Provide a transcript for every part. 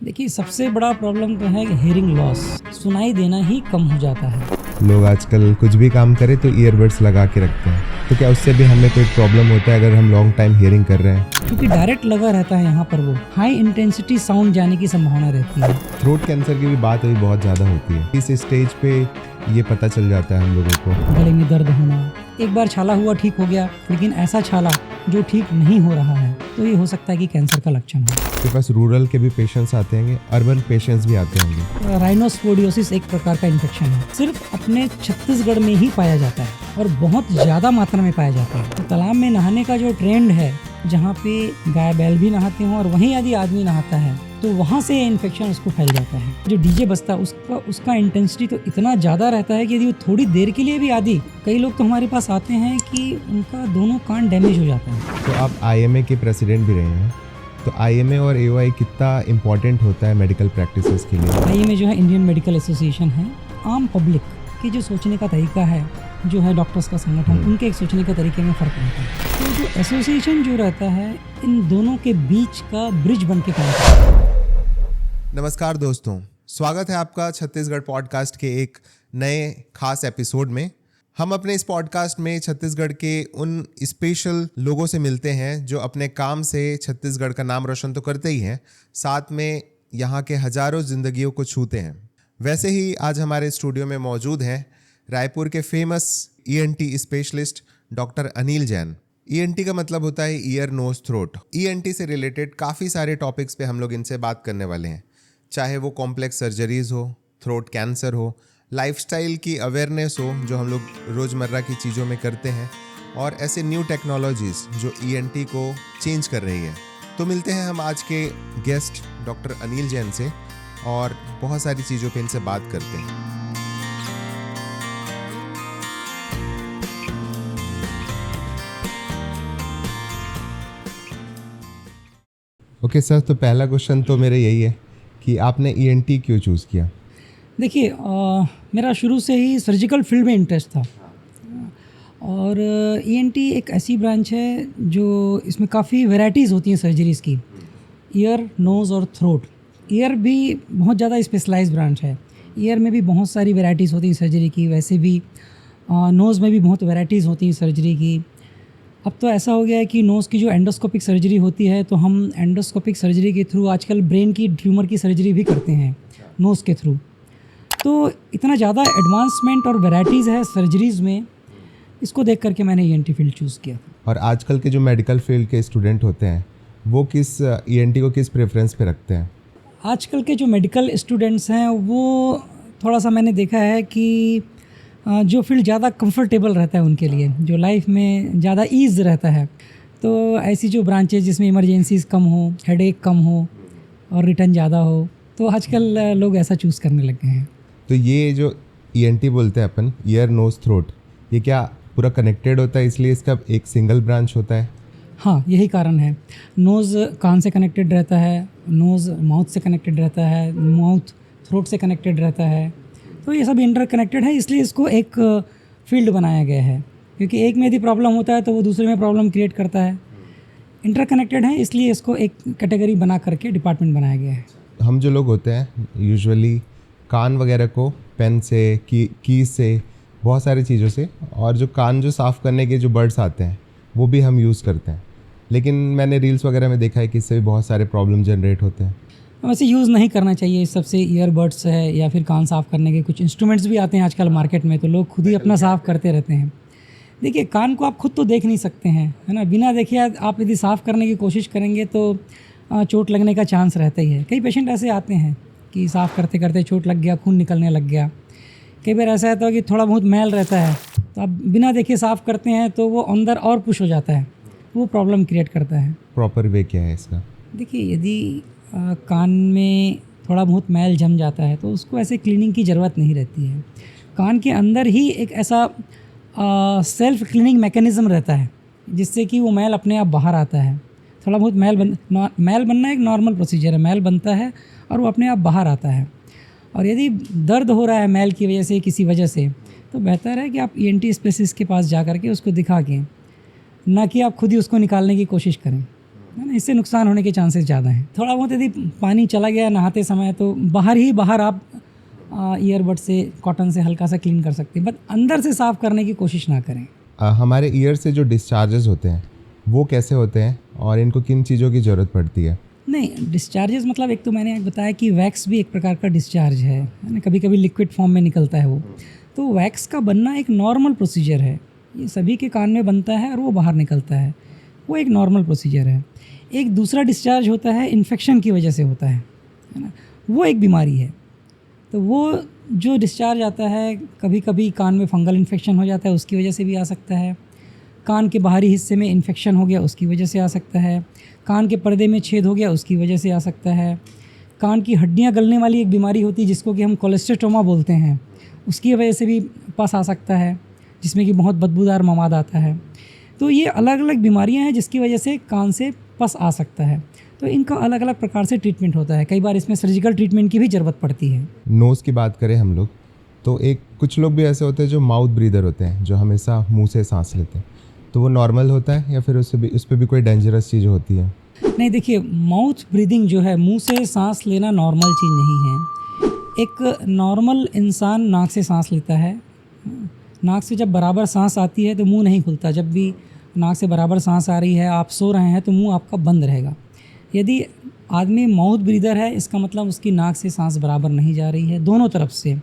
देखिए, सबसे बड़ा प्रॉब्लम तो है हेयरिंग लॉस। सुनाई देना ही कम हो जाता है। लोग आजकल कुछ भी काम करें तो ईयरबड्स लगा के रखते हैं, तो क्या उससे भी हमें कोई प्रॉब्लम होता है अगर हम लॉन्ग टाइम हियरिंग कर रहे हैं? क्योंकि डायरेक्ट लगा रहता है यहाँ पर, वो हाई इंटेंसिटी साउंड जाने की संभावना रहती है। थ्रोट कैंसर की भी बात अभी बहुत ज़्यादा होती है। इस स्टेज पे ये पता चल जाता है हम लोगों को। गले में दर्द होना, एक बार छाला हुआ ठीक हो गया, लेकिन ऐसा छाला जो ठीक नहीं हो रहा है, तो ये हो सकता है कि कैंसर का लक्षण है। आपके पास रूरल के भी पेशेंट्स आते होंगे, अर्बन पेशेंट्स भी आते होंगे। राइनोस्पोडियोसिस एक प्रकार का इन्फेक्शन है, सिर्फ अपने छत्तीसगढ़ में ही पाया जाता है और बहुत ज़्यादा मात्रा में पाया जाता है। तो तालाब में नहाने का जो ट्रेंड है, जहाँ पे गाय बैल भी नहाते हों और वहीं यदि आदमी नहाता है, तो वहाँ से इन्फेक्शन उसको फैल जाता है। जो डीजे बजता है उसका इंटेंसिटी तो इतना ज़्यादा रहता है कि यदि वो थोड़ी देर के लिए भी आदि, कई लोग तो हमारे पास आते हैं कि उनका दोनों कान डैमेज हो जाता है। तो आप IMA के प्रेसिडेंट भी रहे हैं, तो IMA और AOI कितना इम्पोर्टेंट होता है मेडिकल प्रैक्टिसेस के लिए? IMA जो है इंडियन मेडिकल एसोसिएशन है। आम पब्लिक की जो सोचने का तरीका है, जो है डॉक्टर्स का संगठन, उनके एक सोचने के तरीके में फ़र्क रहता है। तो जो एसोसिएशन जो रहता है, इन दोनों के बीच का ब्रिज बन के काम करता है। नमस्कार दोस्तों, स्वागत है आपका छत्तीसगढ़ पॉडकास्ट के एक नए खास एपिसोड में। हम अपने इस पॉडकास्ट में छत्तीसगढ़ के उन स्पेशल लोगों से मिलते हैं जो अपने काम से छत्तीसगढ़ का नाम रोशन तो करते ही हैं, साथ में यहाँ के हजारों जिंदगियों को छूते हैं। वैसे ही आज हमारे स्टूडियो में मौजूद हैं रायपुर के famous ENT specialist doctor Anil Jain. ENT का मतलब होता है ईयर नोज थ्रोट। ENT से रिलेटेड काफ़ी सारे टॉपिक्स पे हम लोग इनसे बात करने वाले हैं, चाहे वो कॉम्प्लेक्स सर्जरीज हो, थ्रोट कैंसर हो, लाइफस्टाइल की अवेयरनेस हो जो हम लोग रोज़मर्रा की चीज़ों में करते हैं, और ऐसे न्यू टेक्नोलॉजीज़ जो ENT को चेंज कर रही है। तो मिलते हैं हम आज के गेस्ट डॉक्टर अनिल जैन से और बहुत सारी चीज़ों पे इनसे बात करते हैं। ओके सर, तो पहला क्वेश्चन तो मेरा यही है कि आपने ENT क्यों चूज़ किया? देखिए, मेरा शुरू से ही सर्जिकल फील्ड में इंटरेस्ट था, और ENT एक ऐसी ब्रांच है जो इसमें काफ़ी वैराइटीज़ होती हैं सर्जरीज़ की। ईयर, नोज़ और थ्रोट। ईयर भी बहुत ज़्यादा स्पेशलाइज्ड ब्रांच है। ईयर में भी बहुत सारी वैराइटीज़ होती हैं सर्जरी की, वैसे भी नोज़ में भी बहुत वैराइटीज़ होती हैं सर्जरी की। अब तो ऐसा हो गया है कि नोज़ की जो एंडोस्कोपिक सर्जरी होती है, तो हम एंडोस्कोपिक सर्जरी के थ्रू आजकल ब्रेन की ट्यूमर की सर्जरी भी करते हैं नोज़ के थ्रू। तो इतना ज़्यादा एडवांसमेंट और वैराइटीज़ है सर्जरीज़ में, इसको देख करके मैंने ENT फील्ड चूज़ किया। और आजकल के जो मेडिकल फील्ड के स्टूडेंट होते हैं, वो किस ENT को किस प्रेफरेंस पे रखते हैं? आजकल के जो मेडिकल स्टूडेंट्स हैं, वो थोड़ा सा मैंने देखा है कि जो फील्ड ज़्यादा कंफर्टेबल रहता है उनके लिए, जो लाइफ में ज़्यादा ईज़ रहता है, तो ऐसी जो ब्रांचेज जिसमें इमरजेंसीज कम हो, हेडेक कम हो और रिटर्न ज़्यादा हो, तो आजकल लोग ऐसा चूज़ करने लग गए हैं। तो ये जो ENT बोलते हैं अपन, ईयर नोज थ्रोट, ये क्या पूरा कनेक्टेड होता है, इसलिए इसका एक सिंगल ब्रांच होता है? हाँ, यही कारण है। नोज़ कान से कनेक्टेड रहता है, नोज़ माउथ से कनेक्टेड रहता है, माउथ थ्रोट से कनेक्टेड रहता है, तो ये सब इंटर कनेक्टेड है, इसलिए इसको एक फील्ड बनाया गया है। क्योंकि एक में यदि प्रॉब्लम होता है तो वो दूसरे में प्रॉब्लम क्रिएट करता है। इंटर कनेक्टेड है, इसलिए इसको एक कैटेगरी बना करके डिपार्टमेंट बनाया गया है। हम जो लोग होते हैं यूजुअली कान वगैरह को पेन से, कीज से, बहुत सारी चीज़ों से, और जो कान जो साफ़ करने के जो बर्ड्स आते हैं वो भी हम यूज़ करते हैं, लेकिन मैंने रील्स वगैरह में देखा है कि इससे भी बहुत सारे प्रॉब्लम जनरेट होते हैं। वैसे यूज़ नहीं करना चाहिए इस सबसे। ईयरबड्स है या फिर कान साफ़ करने के कुछ इंस्ट्रूमेंट्स भी आते हैं आजकल मार्केट में, तो लोग खुद ही अपना साफ़ करते रहते हैं। देखिए, कान को आप खुद तो देख नहीं सकते हैं, है ना। बिना देखे आप यदि साफ़ करने की कोशिश करेंगे तो चोट लगने का चांस रहता ही है। कई पेशेंट ऐसे आते हैं कि साफ़ करते करते चोट लग गया, खून निकलने लग गया। कई बार ऐसा रहता है कि थोड़ा बहुत मैल रहता है, तो आप बिना देखे साफ़ करते हैं तो वो अंदर और पुश हो जाता है, वो प्रॉब्लम क्रिएट करता है। प्रॉपर वे क्या है इसका? देखिए, यदि कान में थोड़ा बहुत मैल जम जाता है तो उसको ऐसे क्लीनिंग की ज़रूरत नहीं रहती है। कान के अंदर ही एक ऐसा सेल्फ क्लीनिंग मैकेनिज़्म रहता है जिससे कि वो मैल अपने आप बाहर आता है। थोड़ा बहुत मैल बनना एक नॉर्मल प्रोसीजर है, मैल बनता है और वो अपने आप बाहर आता है। और यदि दर्द हो रहा है मैल की वजह से, किसी वजह से, तो बेहतर है कि आप ENT स्पेशलिस्ट के पास जा कर के उसको दिखा के, ना कि आप खुद ही उसको निकालने की कोशिश करें। है ना, इससे नुकसान होने के चांसेस ज़्यादा हैं। थोड़ा बहुत यदि पानी चला गया नहाते समय तो बाहर आप ईयरबड से कॉटन से हल्का सा क्लीन कर सकते हैं, बट अंदर से साफ़ करने की कोशिश ना करें। हमारे ईयर से जो डिस्चार्जेस होते हैं वो कैसे होते हैं और इनको किन चीज़ों की ज़रूरत पड़ती है? नहीं, डिस्चार्जेस मतलब एक तो मैंने बताया कि वैक्स भी एक प्रकार का डिस्चार्ज है ना, कभी कभी लिक्विड फॉर्म में निकलता है वो। तो वैक्स का बनना एक नॉर्मल प्रोसीजर है, ये सभी के कान में बनता है और वो बाहर निकलता है, वो एक नॉर्मल प्रोसीजर है। एक दूसरा डिस्चार्ज होता है इन्फेक्शन की वजह से होता है ना, वो एक बीमारी है। तो वो जो डिस्चार्ज आता है, कभी कभी कान में फंगल इन्फेक्शन हो जाता है, उसकी वजह से भी आ सकता है। कान के बाहरी हिस्से में इन्फेक्शन हो गया, उसकी वजह से आ सकता है। कान के पर्दे में छेद हो गया, उसकी वजह से आ सकता है। कान की हड्डियां गलने वाली एक बीमारी होती है जिसको कि हम कोलेस्ट्रोमा बोलते हैं, उसकी वजह से भी पस आ सकता है, जिसमें कि बहुत बदबूदार मवाद आता है। तो ये अलग अलग बीमारियां हैं जिसकी वजह से कान से पस आ सकता है। तो इनका अलग अलग प्रकार से ट्रीटमेंट होता है, कई बार इसमें सर्जिकल ट्रीटमेंट की भी ज़रूरत पड़ती है। नोज़ की बात करें हम लोग तो कुछ लोग भी ऐसे होते हैं जो माउथ ब्रीदर होते हैं, जो हमेशा मुंह से सांस लेते हैं, तो वो नॉर्मल होता है या फिर उस पर भी कोई डेंजरस चीज़ होती है? नहीं, देखिए, माउथ ब्रीदिंग जो है, मुंह से सांस लेना नॉर्मल चीज़ नहीं है। एक नॉर्मल इंसान नाक से सांस लेता है। नाक से जब बराबर सांस आती है तो मुंह नहीं खुलता। जब भी नाक से बराबर सांस आ रही है, आप सो रहे हैं, तो मुंह आपका बंद रहेगा। यदि आदमी माउथ ब्रीदर है, इसका मतलब उसकी नाक से सांस बराबर नहीं जा रही है दोनों तरफ से,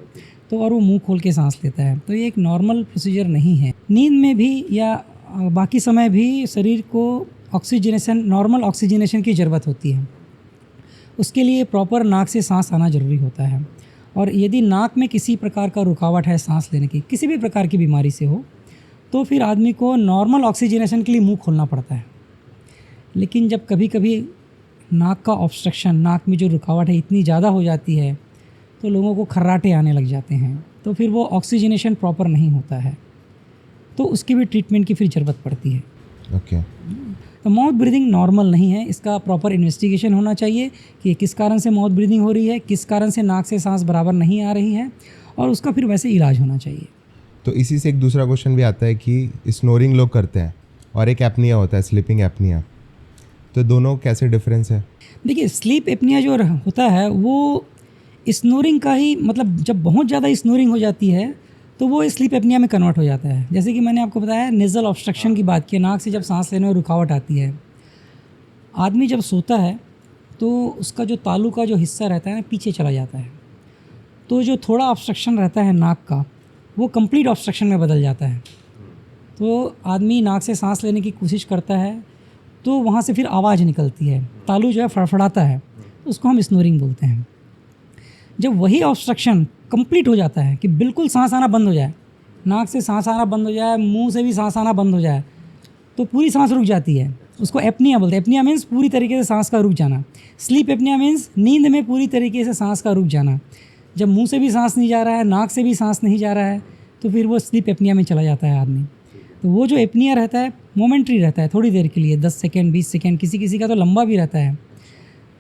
तो और वो मुंह खोल के सांस लेता है, तो ये एक नॉर्मल प्रोसीजर नहीं है। नींद में भी या बाकी समय भी शरीर को ऑक्सीजनेशन, नॉर्मल ऑक्सीजनेशन की ज़रूरत होती है। उसके लिए प्रॉपर नाक से सांस आना ज़रूरी होता है। और यदि नाक में किसी प्रकार का रुकावट है सांस लेने की, किसी भी प्रकार की बीमारी से हो, तो फिर आदमी को नॉर्मल ऑक्सीजनेशन के लिए मुंह खोलना पड़ता है। लेकिन जब कभी कभी नाक का ऑब्स्ट्रक्शन, नाक में जो रुकावट है, इतनी ज़्यादा हो जाती है तो लोगों को खर्राटे आने लग जाते हैं, तो फिर वो ऑक्सीजनेशन प्रॉपर नहीं होता है, तो उसकी भी ट्रीटमेंट की फिर ज़रूरत पड़ती है। ओके। तो माउथ ब्रीदिंग नॉर्मल नहीं है, इसका प्रॉपर इन्वेस्टिगेशन होना चाहिए कि किस कारण से माउथ ब्रीदिंग हो रही है, किस कारण से नाक से सांस बराबर नहीं आ रही है, और उसका फिर वैसे इलाज होना चाहिए। तो इसी से एक दूसरा क्वेश्चन भी आता है कि स्नोरिंग लोग करते हैं और एक एपनिया होता है, स्लीपिंग एपनिया, तो दोनों कैसे डिफरेंस है? देखिए, स्लीप एपनिया जो होता है वो स्नोरिंग का ही, मतलब जब बहुत ज़्यादा स्नोरिंग हो जाती है तो वो स्लीप एपनिया में कन्वर्ट हो जाता है। जैसे कि मैंने आपको बताया नेज़ल ऑब्स्ट्रक्शन की बात की, नाक से जब सांस लेने में रुकावट आती है, आदमी जब सोता है तो उसका जो तालू का जो हिस्सा रहता है ना, पीछे चला जाता है, तो जो थोड़ा ऑब्स्ट्रक्शन रहता है नाक का, वो कंप्लीट ऑब्स्ट्रक्शन में बदल जाता है। तो आदमी नाक से सांस लेने की कोशिश करता है तो वहाँ से फिर आवाज़ निकलती है, तालू जो है फड़फड़ाता है, उसको हम स्नोरिंग बोलते हैं। जब वही ऑब्स्ट्रक्शन कंप्लीट हो जाता है कि बिल्कुल सांस आना बंद हो जाए, नाक से सांस आना बंद हो जाए, मुंह से भी सांस आना बंद हो जाए, तो पूरी सांस रुक जाती है, उसको एपनिया बोलते हैं। एपनिया मीन्स पूरी तरीके से सांस का रुक जाना। स्लीप एपनिया मीन्स नींद में पूरी तरीके से सांस का रुक जाना। जब मुंह से भी सांस नहीं जा रहा है, नाक से भी सांस नहीं जा रहा है, तो फिर वो स्लीप एपनिया में चला जाता है आदमी। तो वो जो एपनिया रहता है मोमेंट्री रहता है, थोड़ी देर के लिए, 10 सेकेंड 20 सेकेंड, किसी किसी का तो लंबा भी रहता है।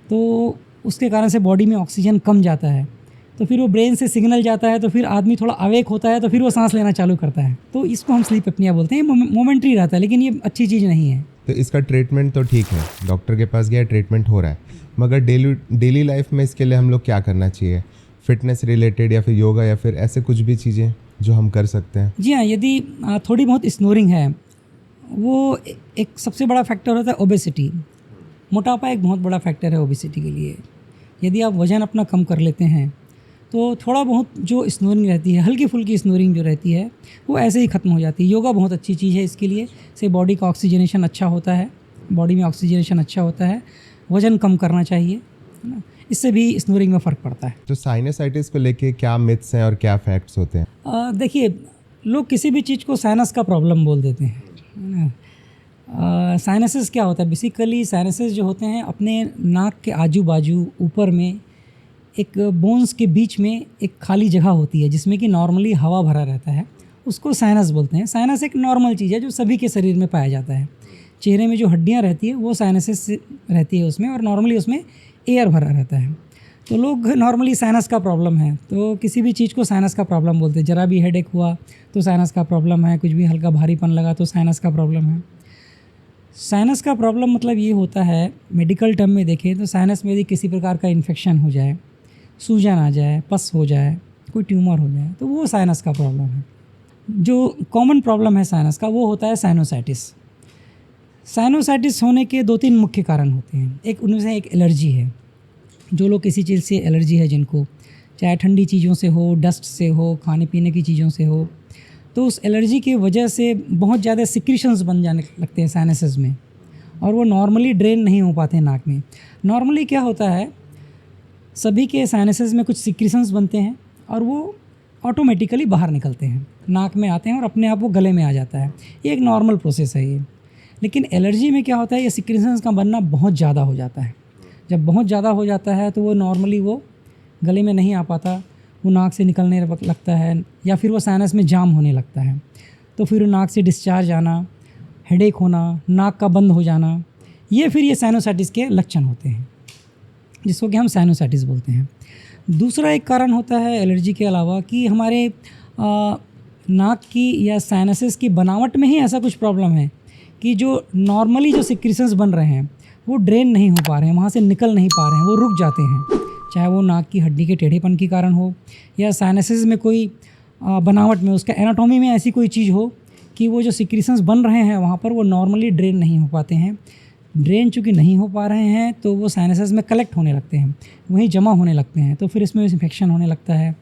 तो उसके कारण से बॉडी में ऑक्सीजन कम जाता है, तो फिर वो ब्रेन से सिग्नल जाता है, तो फिर आदमी थोड़ा अवेक होता है, तो फिर वो सांस लेना चालू करता है। तो इसको हम स्लीप एपनिया बोलते हैं। ये मोमेंट्री रहता है, लेकिन ये अच्छी चीज़ नहीं है। तो इसका ट्रीटमेंट तो ठीक है, डॉक्टर के पास गया, ट्रीटमेंट हो रहा है, मगर डेली लाइफ में इसके लिए हम लोग क्या करना चाहिए? फिटनेस रिलेटेड या फिर योगा या फिर ऐसे कुछ भी चीज़ें जो हम कर सकते हैं? जी हाँ, यदि थोड़ी बहुत स्नोरिंग है, वो एक सबसे बड़ा फैक्टर होता है ओबेसिटी। मोटापा एक बहुत बड़ा फैक्टर है ओबेसिटी के लिए। यदि आप वज़न अपना कम कर लेते हैं तो थोड़ा बहुत जो स्नोरिंग रहती है, हल्की फुल्की स्नोरिंग जो रहती है, वो ऐसे ही ख़त्म हो जाती है। योगा बहुत अच्छी चीज़ है इसके लिए, से बॉडी का ऑक्सीजनेशन अच्छा होता है, बॉडी में ऑक्सीजनेशन अच्छा होता है। वज़न कम करना चाहिए, है ना, इससे भी स्नोरिंग में फ़र्क पड़ता है। तो साइनसाइटिस को लेके क्या मिथ्स हैं और क्या फैक्ट्स होते हैं? देखिए, लोग किसी भी चीज़ को साइनस का प्रॉब्लम बोल देते हैं, है ना। साइनसेस क्या होता है? बेसिकली साइनसेस जो होते हैं, अपने नाक के आजू बाजू ऊपर में एक बोन्स के बीच में एक खाली जगह होती है जिसमें कि नॉर्मली हवा भरा रहता है, उसको साइनस बोलते हैं। साइनस एक नॉर्मल चीज़ है जो सभी के शरीर में पाया जाता है। चेहरे में जो हड्डियाँ रहती है वो साइनसेस रहती है उसमें, और नॉर्मली उसमें एयर भरा रहता है। तो लोग नॉर्मली साइनस का प्रॉब्लम है तो किसी भी चीज़ को साइनस का प्रॉब्लम बोलते हैं। ज़रा भी हेडेक हुआ तो साइनस का प्रॉब्लम है, कुछ भी हल्का भारीपन लगा तो साइनस का प्रॉब्लम है। साइनस का प्रॉब्लम मतलब ये होता है, मेडिकल टर्म में देखें तो साइनस में यदि किसी प्रकार का इन्फेक्शन हो जाए, सूजन आ जाए, पस हो जाए, कोई ट्यूमर हो जाए, तो वो साइनस का प्रॉब्लम है। जो कॉमन प्रॉब्लम है साइनस का वो होता है साइनोसाइटिस। साइनोसाइटिस होने के 2-3 मुख्य कारण होते हैं। एक उनमें से एक एलर्जी है। जो लोग किसी चीज़ से एलर्जी है जिनको, चाहे ठंडी चीज़ों से हो, डस्ट से हो, खाने पीने की चीज़ों से हो, तो उस एलर्जी की वजह से बहुत ज़्यादा सिक्रीशंस बन जाने लगते हैं साइनसेस में, और वो नॉर्मली ड्रेन नहीं हो पाते हैं नाक में। नॉर्मली क्या होता है, सभी के साइनसेस में कुछ सिक्रीशंस बनते हैं और वो ऑटोमेटिकली बाहर निकलते हैं, नाक में आते हैं और अपने आप वो गले में आ जाता है। ये एक नॉर्मल प्रोसेस है ये। लेकिन एलर्जी में क्या होता है, ये सिक्रीशंस का बनना बहुत ज़्यादा हो जाता है। जब बहुत ज़्यादा हो जाता है तो वो नॉर्मली वो गले में नहीं आ पाता, वो नाक से निकलने लगता है, या फिर वो साइनस में जाम होने लगता है। तो फिर नाक से डिस्चार्ज आना, हेडेक होना, नाक का बंद हो जाना, ये फिर ये साइनोसाइटिस के लक्षण होते हैं, जिसको कि हम साइनोसाइटिस बोलते हैं। दूसरा एक कारण होता है एलर्जी के अलावा कि हमारे नाक की या साइनसेस की बनावट में ही ऐसा कुछ प्रॉब्लम है कि जो नॉर्मली जो सिक्रीशंस बन रहे हैं वो ड्रेन नहीं हो पा रहे हैं, वहाँ से निकल नहीं पा रहे हैं, वो रुक जाते हैं। चाहे वो नाक की हड्डी के टेढ़ेपन के कारण हो, या साइनसेस में कोई बनावट में, उसका एनाटॉमी में ऐसी कोई चीज़ हो कि वो जो सिक्रीशंस बन रहे हैं वहाँ पर वो नॉर्मली ड्रेन नहीं हो पाते हैं। ड्रेन चूँकि नहीं हो पा रहे हैं तो वो साइनसेस में कलेक्ट होने लगते हैं, वहीं जमा होने लगते हैं, तो फिर इसमें इन्फेक्शन होने लगता है।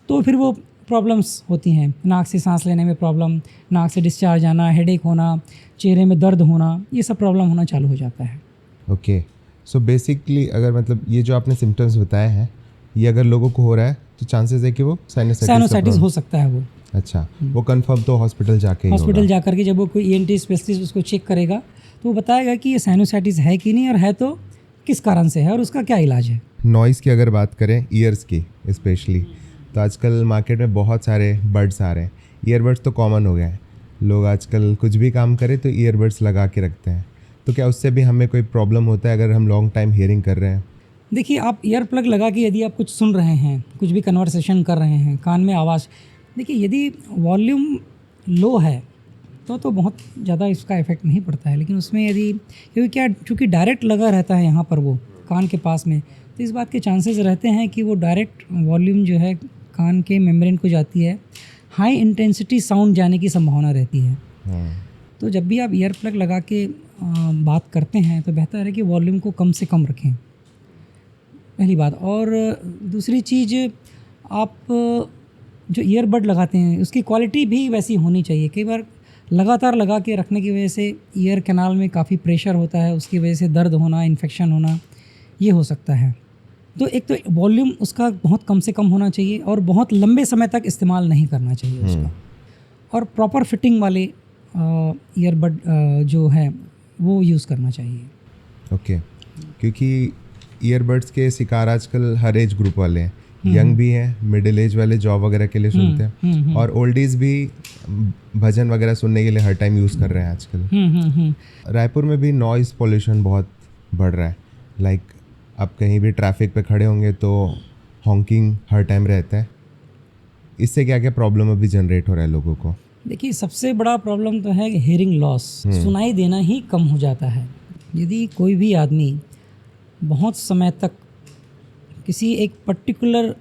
तो फिर वो प्रॉब्लम्स होती हैं, नाक से सांस लेने में प्रॉब्लम, नाक से डिस्चार्ज आना, हेडेक होना, चेहरे में दर्द होना, ये सब प्रॉब्लम होना चालू हो जाता है। ओके, सो बेसिकली अगर मतलब ये जो आपने सिम्टम्स बताए हैं, ये अगर लोगों को हो रहा है तो चांसेस है कि वो साइनोसाइटिस हो सकता है वो। अच्छा, वो कंफर्म तो हॉस्पिटल जाके ही हॉस्पिटल होगा। जाकर के जब वो कोई ENT स्पेशलिस्ट उसको चेक करेगा तो वो बताएगा कि ये साइनोसाइटिस है कि नहीं, और है तो किस कारण से है और उसका क्या इलाज है। नॉइज़ की अगर बात करें, ईयर्स की स्पेशली, तो आजकल मार्केट में बहुत सारे बड्स आ रहे हैं। ईयरबड्स तो कॉमन हो गए हैं, लोग आजकल कुछ भी काम करें तो ईयरबड्स लगा के रखते हैं। तो क्या उससे भी हमें कोई प्रॉब्लम होता है अगर हम लॉन्ग टाइम हियरिंग कर रहे हैं? देखिए, आप ईयर प्लग लगा के यदि आप कुछ सुन रहे हैं, कुछ भी कन्वर्सेशन कर रहे हैं, कान में आवाज़, देखिए यदि वॉल्यूम लो है तो बहुत ज़्यादा इसका इफ़ेक्ट नहीं पड़ता है। लेकिन उसमें यदि, क्योंकि क्या, चूँकि डायरेक्ट लगा रहता है यहाँ पर वो कान के पास में, तो इस बात के चांसेस रहते हैं कि वो डायरेक्ट वॉल्यूम जो है कान के मेम्ब्रेन को जाती है, हाई इंटेंसिटी साउंड जाने की संभावना रहती है। तो जब भी आप ईयर प्लग लगा के बात करते हैं तो बेहतर है कि वॉल्यूम को कम से कम रखें, पहली बात। और दूसरी चीज़, आप जो ईयरबड लगाते हैं उसकी क्वालिटी भी वैसी होनी चाहिए। कई बार लगातार लगा के रखने की वजह से ईयर कैनाल में काफ़ी प्रेशर होता है, उसकी वजह से दर्द होना, इन्फेक्शन होना, ये हो सकता है। तो एक तो वॉल्यूम उसका बहुत कम से कम होना चाहिए और बहुत लंबे समय तक इस्तेमाल नहीं करना चाहिए उसका, और प्रॉपर फिटिंग वाले ईयरबड जो है वो यूज़ करना चाहिए। ओके, क्योंकि ईयरबड्स के शिकार आजकल हर एज ग्रुप वाले हैं, यंग भी हैं, मिडिल एज वाले जॉब वगैरह के लिए सुनते हैं, और ओल्ड एज भी भजन वगैरह सुनने के लिए हर टाइम यूज़ कर रहे हैं आजकल। रायपुर में भी नॉइज़ पोल्यूशन बहुत बढ़ रहा है। लाइक आप कहीं भी ट्रैफिक पे खड़े होंगे तो हॉन्किंग हर टाइम रहता है। इससे क्या क्या प्रॉब्लम अभी जनरेट हो रहा है लोगों को? देखिए, सबसे बड़ा प्रॉब्लम तो है हेयरिंग लॉस, सुनाई देना ही कम हो जाता है। यदि कोई भी आदमी बहुत समय तक किसी एक पर्टिकुलर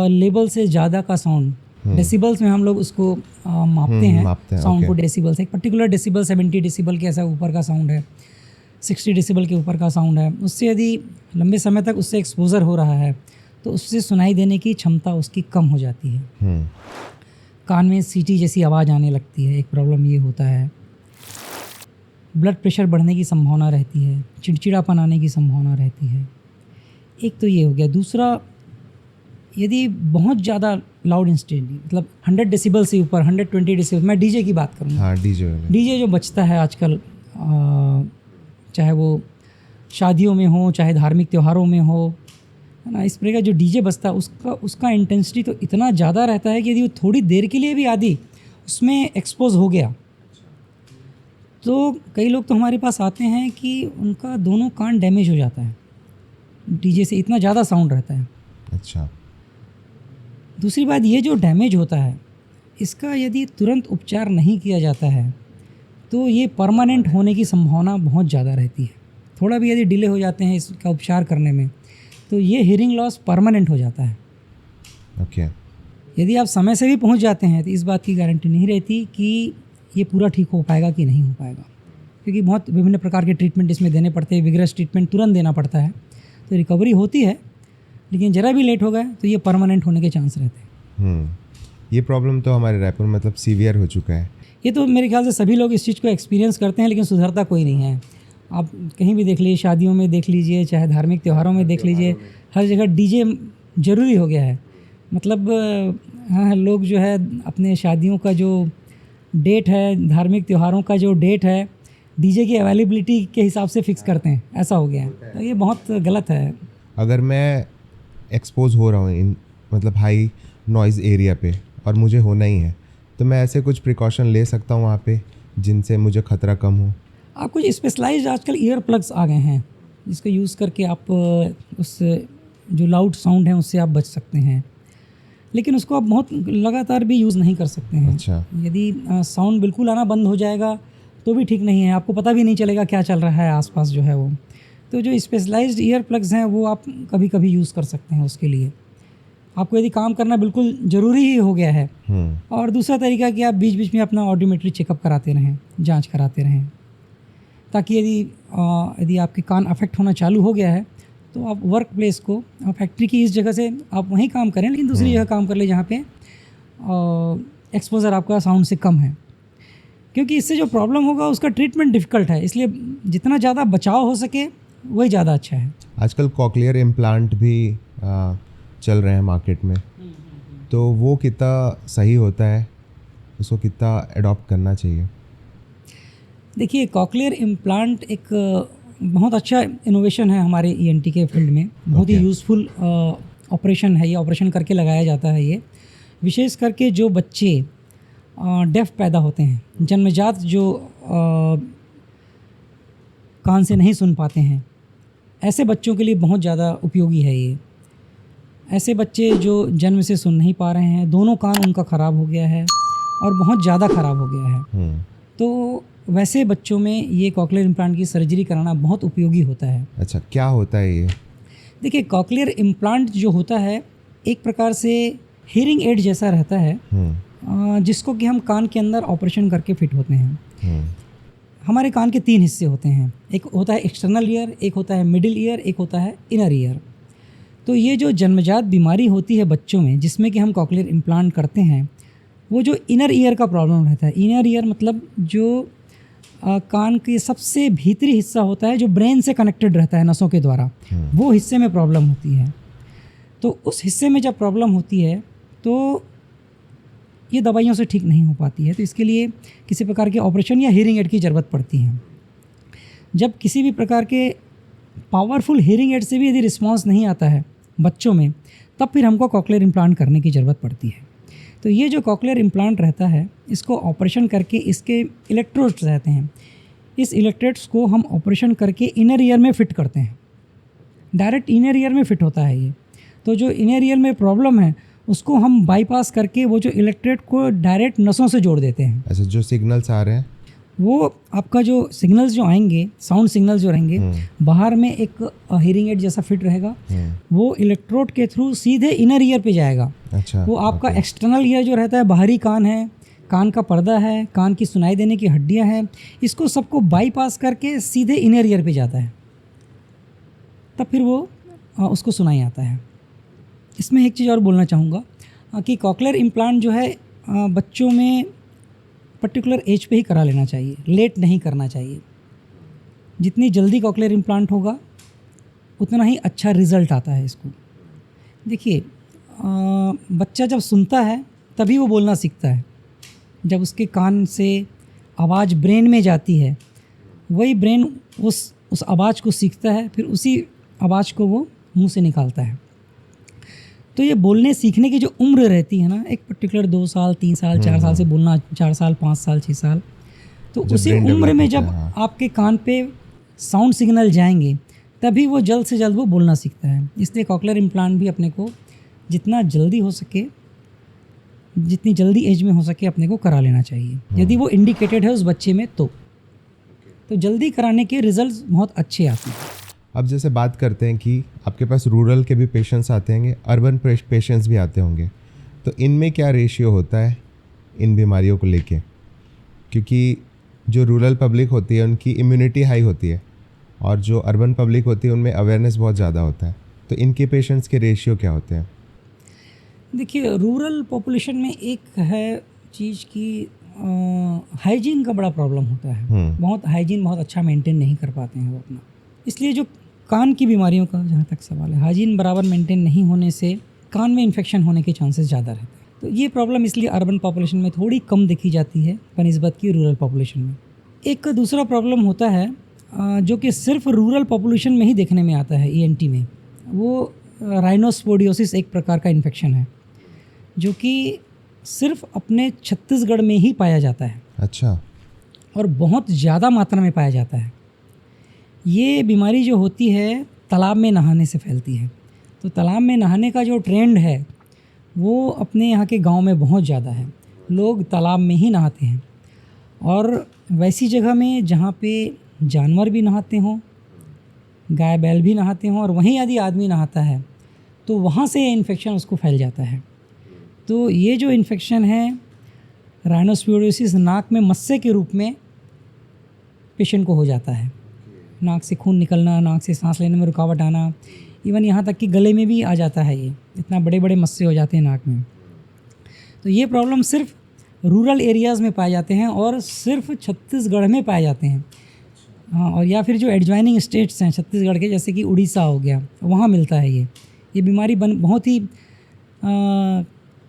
लेवल से ज़्यादा का साउंड, डेसिबल्स में हम लोग उसको मापते हैं साउंड को, डेसिबल से, एक पर्टिकुलर डेसिबल 70 डेसिबल के ऐसा ऊपर का साउंड है, 60 डेसिबल के ऊपर का साउंड है, उससे यदि लंबे समय तक उससे एक्सपोजर हो रहा है तो उससे सुनाई देने की क्षमता उसकी कम हो जाती है। कान में सीटी जैसी आवाज़ आने लगती है, एक प्रॉब्लम ये होता है। ब्लड प्रेशर बढ़ने की संभावना रहती है, चिड़चिड़ापन आने की संभावना रहती है। एक तो ये हो गया। दूसरा, यदि बहुत ज़्यादा लाउड इंस्टेंटली, मतलब 100 डेसिबल से ऊपर, 120 डेसिबल, मैं डीजे की बात करूँगा। हाँ, डीजे जो बजता है आजकल, चाहे वो शादियों में हो, चाहे धार्मिक त्योहारों में हो, है ना, इस प्रकार का जो डीजे बजता है उसका इंटेंसिटी तो इतना ज़्यादा रहता है कि यदि वो थोड़ी देर के लिए भी आदि उसमें एक्सपोज हो गया तो कई लोग तो हमारे पास आते हैं कि उनका दोनों कान डैमेज हो जाता है, डीजे से इतना ज़्यादा साउंड रहता है। अच्छा। दूसरी बात, ये जो डैमेज होता है इसका यदि तुरंत उपचार नहीं किया जाता है तो ये परमानेंट होने की संभावना बहुत ज़्यादा रहती है। थोड़ा भी यदि डिले हो जाते हैं इसका उपचार करने में तो ये हियरिंग लॉस परमानेंट हो जाता है। ओके। यदि आप समय से भी पहुंच जाते हैं तो इस बात की गारंटी नहीं रहती कि ये पूरा ठीक हो पाएगा कि नहीं हो पाएगा, क्योंकि बहुत विभिन्न प्रकार के ट्रीटमेंट इसमें देने पड़ते हैं। विग्रस ट्रीटमेंट तुरंत देना पड़ता है तो रिकवरी होती है, लेकिन ज़रा भी लेट हो गए तो ये परमानेंट होने के चांस रहते हैं। ये प्रॉब्लम तो हमारे रायपुर में मतलब सीवियर हो चुका है। ये तो मेरे ख्याल से सभी लोग इस चीज़ को एक्सपीरियंस करते हैं, लेकिन सुधरता कोई नहीं है। आप कहीं भी देख लीजिए, शादियों में देख लीजिए, चाहे धार्मिक त्योहारों में देख लीजिए, हर जगह डीजे ज़रूरी हो गया है। मतलब हाँ, लोग जो है अपने शादियों का जो डेट है, धार्मिक त्योहारों का जो डेट है, डीजे की अवेलेबिलिटी के हिसाब से फिक्स करते हैं, ऐसा हो गया है। तो ये बहुत गलत है। अगर मैं एक्सपोज हो रहा हूँ इन मतलब हाई नॉइज़ एरिया पे और मुझे होना ही है, तो मैं ऐसे कुछ प्रिकॉशन ले सकता हूँ वहाँ पे जिनसे मुझे ख़तरा कम हो? आप कुछ स्पेशलाइज्ड आजकल ईयर प्लग्स आ गए हैं जिसको यूज़ करके आप उस जो लाउड साउंड है उससे आप बच सकते हैं, लेकिन उसको आप बहुत लगातार भी यूज़ नहीं कर सकते हैं। अच्छा। यदि साउंड बिल्कुल आना बंद हो जाएगा तो भी ठीक नहीं है, आपको पता भी नहीं चलेगा क्या चल रहा है आसपास जो है वो। तो जो स्पेशलाइज्ड ईयर प्लग्स हैं वो आप कभी कभी यूज़ कर सकते हैं उसके लिए, आपको यदि काम करना बिल्कुल ज़रूरी ही हो गया है। और दूसरा तरीका कि आप बीच बीच में अपना ऑडियोमेट्री चेकअप कराते रहें, जांच कराते रहें, ताकि यदि आपके कान अफेक्ट होना चालू हो गया है तो आप वर्क प्लेस को, फैक्ट्री की इस जगह से आप वहीं काम करें, लेकिन दूसरी जगह काम कर ले जहाँ पे एक्सपोजर आपका साउंड से कम है, क्योंकि इससे जो प्रॉब्लम होगा उसका ट्रीटमेंट डिफ़िकल्ट है। इसलिए जितना ज़्यादा बचाव हो सके वही ज़्यादा अच्छा है। आजकल कॉकलियर इम्प्लांट भी चल रहे हैं मार्केट में, तो वो कितना सही होता है, उसको कितना अडॉप्ट करना चाहिए? देखिए, कॉकलियर इम्प्लांट एक बहुत अच्छा इनोवेशन है हमारे ईएनटी के फील्ड में। बहुत ही यूज़फुल ऑपरेशन है ये, ऑपरेशन करके लगाया जाता है ये। विशेष करके जो बच्चे डेफ पैदा होते हैं, जन्मजात जो कान से नहीं सुन पाते हैं, ऐसे बच्चों के लिए बहुत ज़्यादा उपयोगी है ये। ऐसे बच्चे जो जन्म से सुन नहीं पा रहे हैं, दोनों कान उनका ख़राब हो गया है और बहुत ज़्यादा ख़राब हो गया है, तो वैसे बच्चों में ये कॉकलियर इम्प्लांट की सर्जरी कराना बहुत उपयोगी होता है। अच्छा, क्या होता है ये? देखिए, कॉकलियर इम्प्लांट जो होता है एक प्रकार से हियरिंग एड जैसा रहता है, जिसको कि हम कान के अंदर ऑपरेशन करके फिट होते हैं। हमारे कान के 3 हिस्से होते हैं, एक होता है एक्सटर्नल ईयर, एक होता है मिडिल ईयर, एक होता है इनर ईयर। तो ये जो जन्मजात बीमारी होती है बच्चों में जिसमें कि हम कॉकलियर इम्प्लांट करते हैं, वो जो इनर ईयर का प्रॉब्लम रहता है। इनर ईयर मतलब जो कान के सबसे भीतरी हिस्सा होता है जो ब्रेन से कनेक्टेड रहता है नसों के द्वारा, वो हिस्से में प्रॉब्लम होती है। तो उस हिस्से में जब प्रॉब्लम होती है तो ये दवाइयों से ठीक नहीं हो पाती है, तो इसके लिए किसी प्रकार के ऑपरेशन या हियरिंग एड की ज़रूरत पड़ती है। जब किसी भी प्रकार के पावरफुल हियरिंग एड से भी यदि रिस्पॉन्स नहीं आता है बच्चों में, तब फिर हमको कॉकलियर इम्प्लांट करने की ज़रूरत पड़ती है। तो ये जो कॉकलियर इम्प्लांट रहता है, इसको ऑपरेशन करके इसके इलेक्ट्रोड्स रहते हैं, इस इलेक्ट्रोड्स को हम ऑपरेशन करके इनर ईयर में फ़िट करते हैं। डायरेक्ट इनर ईयर में फ़िट होता है ये। तो जो इनर ईयर में प्रॉब्लम है उसको हम बाईपास करके वो जो इलेक्ट्रोड को डायरेक्ट नसों से जोड़ देते हैं। अच्छा, जो सिग्नल्स आ रहे हैं वो आपका जो सिग्नल्स जो आएंगे, साउंड सिग्नल्स जो रहेंगे, बाहर में एक हियरिंग एड जैसा फिट रहेगा, वो इलेक्ट्रोड के थ्रू सीधे इनर ईयर पे जाएगा। अच्छा, वो आपका एक्सटर्नल ईयर जो रहता है, बाहरी कान है, कान का पर्दा है, कान की सुनाई देने की हड्डियां हैं, इसको सबको बाईपास करके सीधे इनर ईयर पे जाता है, तब फिर वो उसको सुनाई आता है। इसमें एक चीज़ और बोलना चाहूँगा कि कॉकलियर इम्प्लांट जो है बच्चों में पर्टिकुलर एज पे ही करा लेना चाहिए, लेट नहीं करना चाहिए। जितनी जल्दी कॉकलियर इम्प्लांट होगा उतना ही अच्छा रिज़ल्ट आता है इसको। देखिए, बच्चा जब सुनता है तभी वो बोलना सीखता है। जब उसके कान से आवाज़ ब्रेन में जाती है, वही ब्रेन उस आवाज़ को सीखता है, फिर उसी आवाज़ को वो मुंह से निकालता है। तो ये बोलने सीखने की जो उम्र रहती है ना, एक पर्टिकुलर 2 साल, 3 साल, 4 साल से बोलना, 4 साल, 5 साल, 6 साल, तो उसी उम्र में जब आपके कान पे साउंड सिग्नल जाएंगे तभी वो जल्द से जल्द वो बोलना सीखता है। इसलिए कॉकलियर इम्प्लांट भी अपने को जितना जल्दी हो सके जितनी जल्दी एज में हो सके अपने को करा लेना चाहिए, यदि वो इंडिकेटेड है उस बच्चे में तो जल्दी कराने के रिजल्ट्स बहुत अच्छे आते हैं। अब जैसे बात करते हैं कि आपके पास रूरल के भी पेशेंट्स आते होंगे, अर्बन पेशेंट्स भी आते होंगे, तो इनमें क्या रेशियो होता है इन बीमारियों को लेके? क्योंकि जो रूरल पब्लिक होती है उनकी इम्यूनिटी हाई होती है और जो अर्बन पब्लिक होती है उनमें अवेयरनेस बहुत ज़्यादा होता है, तो इनके पेशेंट्स के रेशियो क्या होते हैं? देखिए, रूरल पॉपुलेशन में एक है चीज़ की हाइजीन का बड़ा प्रॉब्लम होता है। बहुत हाइजीन बहुत अच्छा मेंटेन नहीं कर पाते हैं वो अपना, इसलिए जो कान की बीमारियों का जहाँ तक सवाल है, हाइजीन बराबर मेंटेन नहीं होने से कान में इन्फेक्शन होने के चांसेस ज़्यादा रहते हैं। तो ये प्रॉब्लम इसलिए अर्बन पॉपुलेशन में थोड़ी कम देखी जाती है बनिस्बत की रूरल पॉपुलेशन में। एक दूसरा प्रॉब्लम होता है जो कि सिर्फ रूरल पॉपुलेशन में ही देखने में आता है ENT में, वो राइनोस्पोडियोसिस एक प्रकार का इन्फेक्शन है जो कि सिर्फ अपने छत्तीसगढ़ में ही पाया जाता है। अच्छा। और बहुत ज़्यादा मात्रा में पाया जाता है। ये बीमारी जो होती है तालाब में नहाने से फैलती है। तो तालाब में नहाने का जो ट्रेंड है वो अपने यहाँ के गांव में बहुत ज़्यादा है, लोग तालाब में ही नहाते हैं। और वैसी जगह में जहाँ पे जानवर भी नहाते हों, गाय बैल भी नहाते हों, और वहीं यदि आदमी नहाता है तो वहाँ से ये इन्फेक्शन उसको फैल जाता है। तो ये जो इन्फेक्शन है राइनोस्पोडियोसिस नाक में मस्से के रूप में पेशेंट को हो जाता है। नाक से खून निकलना, नाक से सांस लेने में रुकावट आना, इवन यहाँ तक कि गले में भी आ जाता है। ये इतना बड़े बड़े मस्से हो जाते हैं नाक में। तो ये प्रॉब्लम सिर्फ रूरल एरियाज़ में पाए जाते हैं और सिर्फ छत्तीसगढ़ में पाए जाते हैं। हाँ, और या फिर जो एडजॉइनिंग स्टेट्स हैं छत्तीसगढ़ के, जैसे कि उड़ीसा हो गया, वहाँ मिलता है ये बीमारी बहुत ही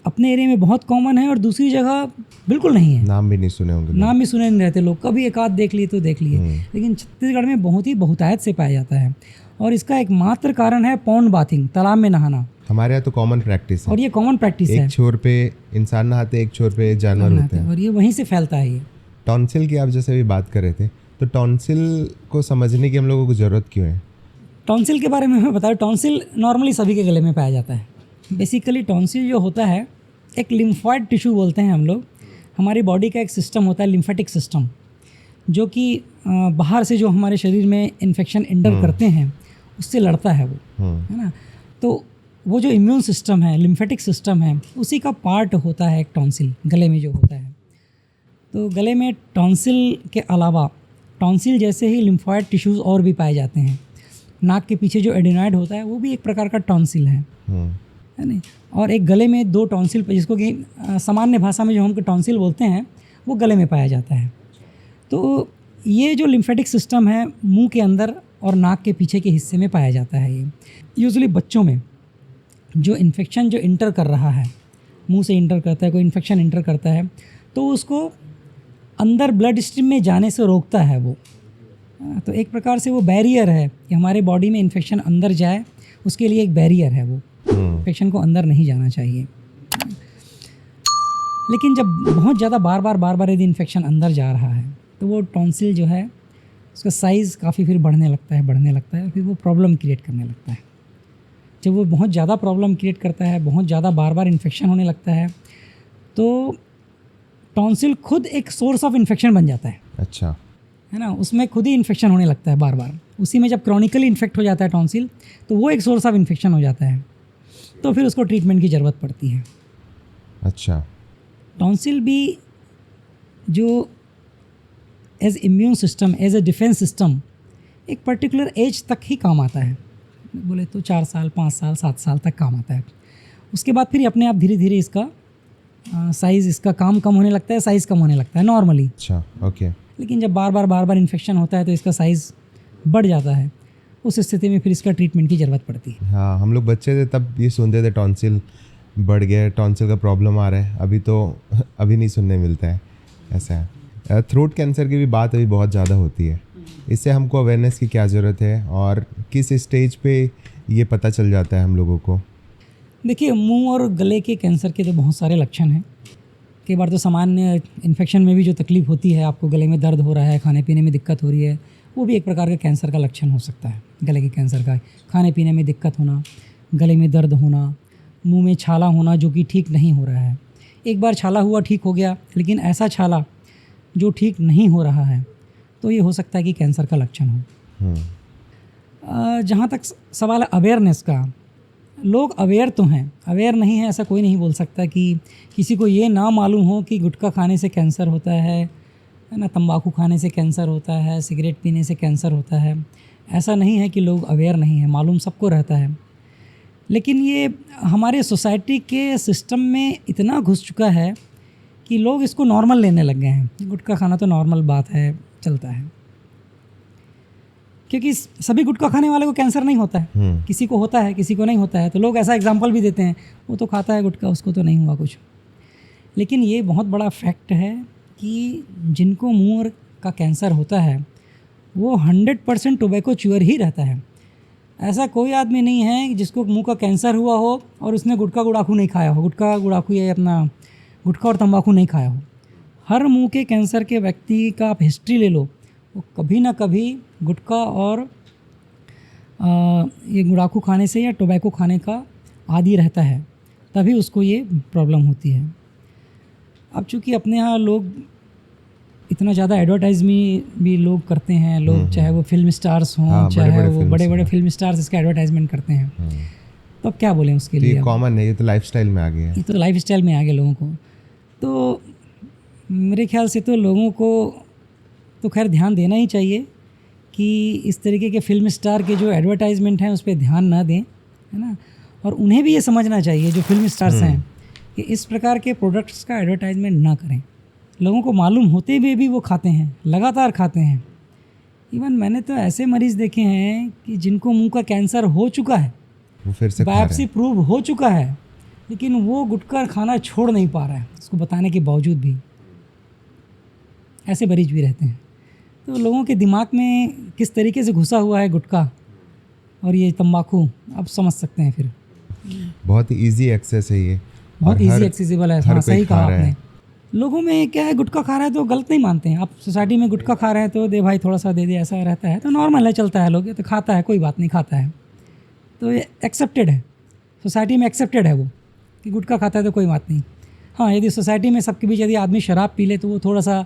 अपने एरिया में बहुत कॉमन है और दूसरी जगह बिल्कुल नहीं है। नाम भी नहीं सुने होंगे, नाम भी सुने नहीं रहते लोग, कभी एक आध देख लिए तो देख लिए, लेकिन छत्तीसगढ़ में बहुत ही बहुतायत से पाया जाता है। और इसका एकमात्र कारण है पॉन्ड बाथिंग, तालाब में नहाना। हमारे यहाँ तो कॉमन प्रैक्टिस है, और ये कॉमन प्रैक्टिस है। एक छोर पे इंसान नहाते, एक छोर पे जानवर होते हैं, और ये वहीं से फैलता है। ये टॉन्सिल की आप जैसे भी बात कर रहे थे, तो टॉन्सिल को समझने की हम लोगों को ज़रूरत क्यों है? टॉन्सिल के बारे में मैं बताऊँ, टॉन्सिल नॉर्मली सभी के गले में पाया जाता है। बेसिकली टॉन्सिल जो होता है एक लिम्फॉइड टिश्यू बोलते हैं हम लोग। हमारी बॉडी का एक सिस्टम होता है लिम्फेटिक सिस्टम, जो कि बाहर से जो हमारे शरीर में इन्फेक्शन एंटर करते हैं उससे लड़ता है वो, है ना। तो वो जो इम्यून सिस्टम है, लिम्फेटिक सिस्टम है, उसी का पार्ट होता है एक टॉन्सिल गले में जो होता है। तो गले में टॉन्सिल के अलावा टॉन्सिल जैसे ही लिम्फॉइड टिश्यूज़ और भी पाए जाते हैं। नाक के पीछे जो एडिनॉइड होता है वो भी एक प्रकार का टॉन्सिल है नहीं। और एक गले में दो टॉन्सिल, जिसको कि सामान्य भाषा में जो हम टॉन्सिल बोलते हैं, वो गले में पाया जाता है। तो ये जो लिम्फेटिक सिस्टम है मुंह के अंदर और नाक के पीछे के हिस्से में पाया जाता है। ये यूजुअली बच्चों में जो इन्फेक्शन जो इंटर कर रहा है, मुंह से इंटर करता है, कोई इन्फेक्शन इंटर करता है तो उसको अंदर ब्लड स्ट्रीम में जाने से रोकता है वो। तो एक प्रकार से वो बैरियर है कि हमारे बॉडी में इन्फेक्शन अंदर जाए, उसके लिए एक बैरियर है वो। इन्फेक्शन को अंदर नहीं जाना चाहिए। लेकिन जब बहुत ज़्यादा बार बार यदि इन्फेक्शन अंदर जा रहा है तो वो टॉन्सिल जो है उसका साइज़ काफ़ी फिर बढ़ने लगता है, फिर वो प्रॉब्लम क्रिएट करने लगता है। जब वो बहुत ज़्यादा प्रॉब्लम क्रिएट करता है, बहुत ज़्यादा बार इन्फेक्शन होने लगता है, तो टॉन्सिल खुद एक सोर्स ऑफ इन्फेक्शन बन जाता है। अच्छा, है ना, उसमें खुद ही इन्फेक्शन होने लगता है बार। उसी में जब क्रॉनिकली इन्फेक्ट हो जाता है टॉन्सिल, तो वो एक सोर्स ऑफ इन्फेक्शन हो जाता है, तो फिर उसको ट्रीटमेंट की ज़रूरत पड़ती है। अच्छा, टॉन्सिल भी जो as immune system, as a defence system, एक पर्टिकुलर एज तक ही काम आता है। बोले तो 4 साल, 5 साल, 7 साल तक काम आता है। उसके बाद फिर अपने आप धीरे धीरे इसका साइज़, इसका काम कम होने लगता है, साइज़ कम होने लगता है नॉर्मली। अच्छा, ओके। लेकिन जब बार बार इन्फेक्शन होता है तो इसका साइज़ बढ़ जाता है। उस स्थिति में फिर इसका ट्रीटमेंट की ज़रूरत पड़ती है। हाँ, हम लोग बच्चे थे तब ये सुनते थे टॉन्सिल बढ़ गया, टॉन्सिल का प्रॉब्लम आ रहा है। अभी नहीं सुनने मिलता है। ऐसा है। थ्रोट कैंसर की भी बात अभी बहुत ज़्यादा होती है। इससे हमको अवेयरनेस की क्या ज़रूरत है और किस स्टेज पे ये पता चल जाता है हम लोगों को? देखिए, मुंह और गले के कैंसर के तो बहुत सारे लक्षण हैं। कई बार तो सामान्य इन्फेक्शन में भी जो तकलीफ़ होती है, आपको गले में दर्द हो रहा है, खाने पीने में दिक्कत हो रही है, वो भी एक प्रकार का कैंसर का लक्षण हो सकता है। गले के कैंसर का खाने पीने में दिक्कत होना, गले में दर्द होना, मुंह में छाला होना जो कि ठीक नहीं हो रहा है, एक बार छाला हुआ ठीक हो गया, लेकिन ऐसा छाला जो ठीक नहीं हो रहा है, तो ये हो सकता है कि कैंसर का लक्षण हो। जहाँ तक सवाल है अवेयरनेस का, लोग अवेयर तो हैं, अवेयर नहीं है ऐसा कोई नहीं बोल सकता कि किसी को ये ना मालूम हो कि गुटखा खाने से कैंसर होता है ना, तंबाकू खाने से कैंसर होता है, सिगरेट पीने से कैंसर होता है। ऐसा नहीं है कि लोग अवेयर नहीं है, मालूम सबको रहता है। लेकिन ये हमारे सोसाइटी के सिस्टम में इतना घुस चुका है कि लोग इसको नॉर्मल लेने लग गए हैं। गुटखा खाना तो नॉर्मल बात है, चलता है, क्योंकि सभी गुटखा खाने वाले को कैंसर नहीं होता है। किसी को होता है, किसी को नहीं होता है। तो लोग ऐसा एग्जांपल भी देते हैं, वो तो खाता है गुटखा, उसको तो नहीं हुआ कुछ। लेकिन ये बहुत बड़ा फैक्ट है कि जिनको मुंह का कैंसर होता है वो 100% टोबैको च्यूअर ही रहता है। ऐसा कोई आदमी नहीं है जिसको मुंह का कैंसर हुआ हो और उसने गुटखा गुड़ाखू नहीं खाया हो, गुटखा और तंबाकू नहीं खाया हो। हर मुंह के कैंसर के व्यक्ति का आप हिस्ट्री ले लो, वो कभी ना कभी गुटखा और ये गुड़ाखू खाने से या टोबैको खाने का आदी रहता है, तभी उसको ये प्रॉब्लम होती है। अब चूँकि अपने यहाँ लोग इतना ज़्यादा एडवर्टाइजमेंट भी लोग करते हैं, लोग चाहे वो फिल्म स्टार्स हों, चाहे वो बड़े बड़े फिल्म स्टार्स इसका एडवर्टाइजमेंट करते हैं, तो अब क्या बोलें उसके लिए। कॉमन है, ये तो लाइफस्टाइल में आ गया है। ये तो लाइफस्टाइल में आ गया लोगों को। तो मेरे ख्याल से तो लोगों को तो खैर ध्यान देना ही चाहिए कि इस तरीके के फिल्म स्टार के जो एडवर्टाइजमेंट हैं उस पर ध्यान ना दें, है ना। और उन्हें भी ये समझना चाहिए जो फिल्म स्टार्स हैं कि इस प्रकार के प्रोडक्ट्स का एडवर्टाइजमेंट ना करें। लोगों को मालूम होते हुए भी वो खाते हैं, लगातार खाते हैं। इवन मैंने तो ऐसे मरीज़ देखे हैं कि जिनको मुंह का कैंसर हो चुका है, वो फिर से बायोप्सी प्रूव हो चुका है, लेकिन वो गुटखा खाना छोड़ नहीं पा रहा है, उसको बताने के बावजूद भी। ऐसे मरीज भी रहते हैं। तो लोगों के दिमाग में किस तरीके से घुसा हुआ है गुटखा और ये तंबाकू, आप समझ सकते हैं। फिर बहुत ईजी एक्सेस है ये, बहुत ईजी एक्सेसिबल है। हाँ, सही कहा आपने। लोगों में क्या है, गुटखा खा रहा है तो गलत नहीं मानते हैं। आप सोसाइटी में गुटखा खा रहे हैं तो दे भाई थोड़ा सा दे दे, ऐसा रहता है तो नॉर्मल है, चलता है। लोग ये तो खाता है, कोई बात नहीं, खाता है तो ये एक्सेप्टेड है, सोसाइटी में एक्सेप्टेड है वो कि गुटखा खाता है तो कोई बात नहीं। हाँ, यदि सोसाइटी में सबके बीच यदि आदमी शराब पी ले तो वो थोड़ा सा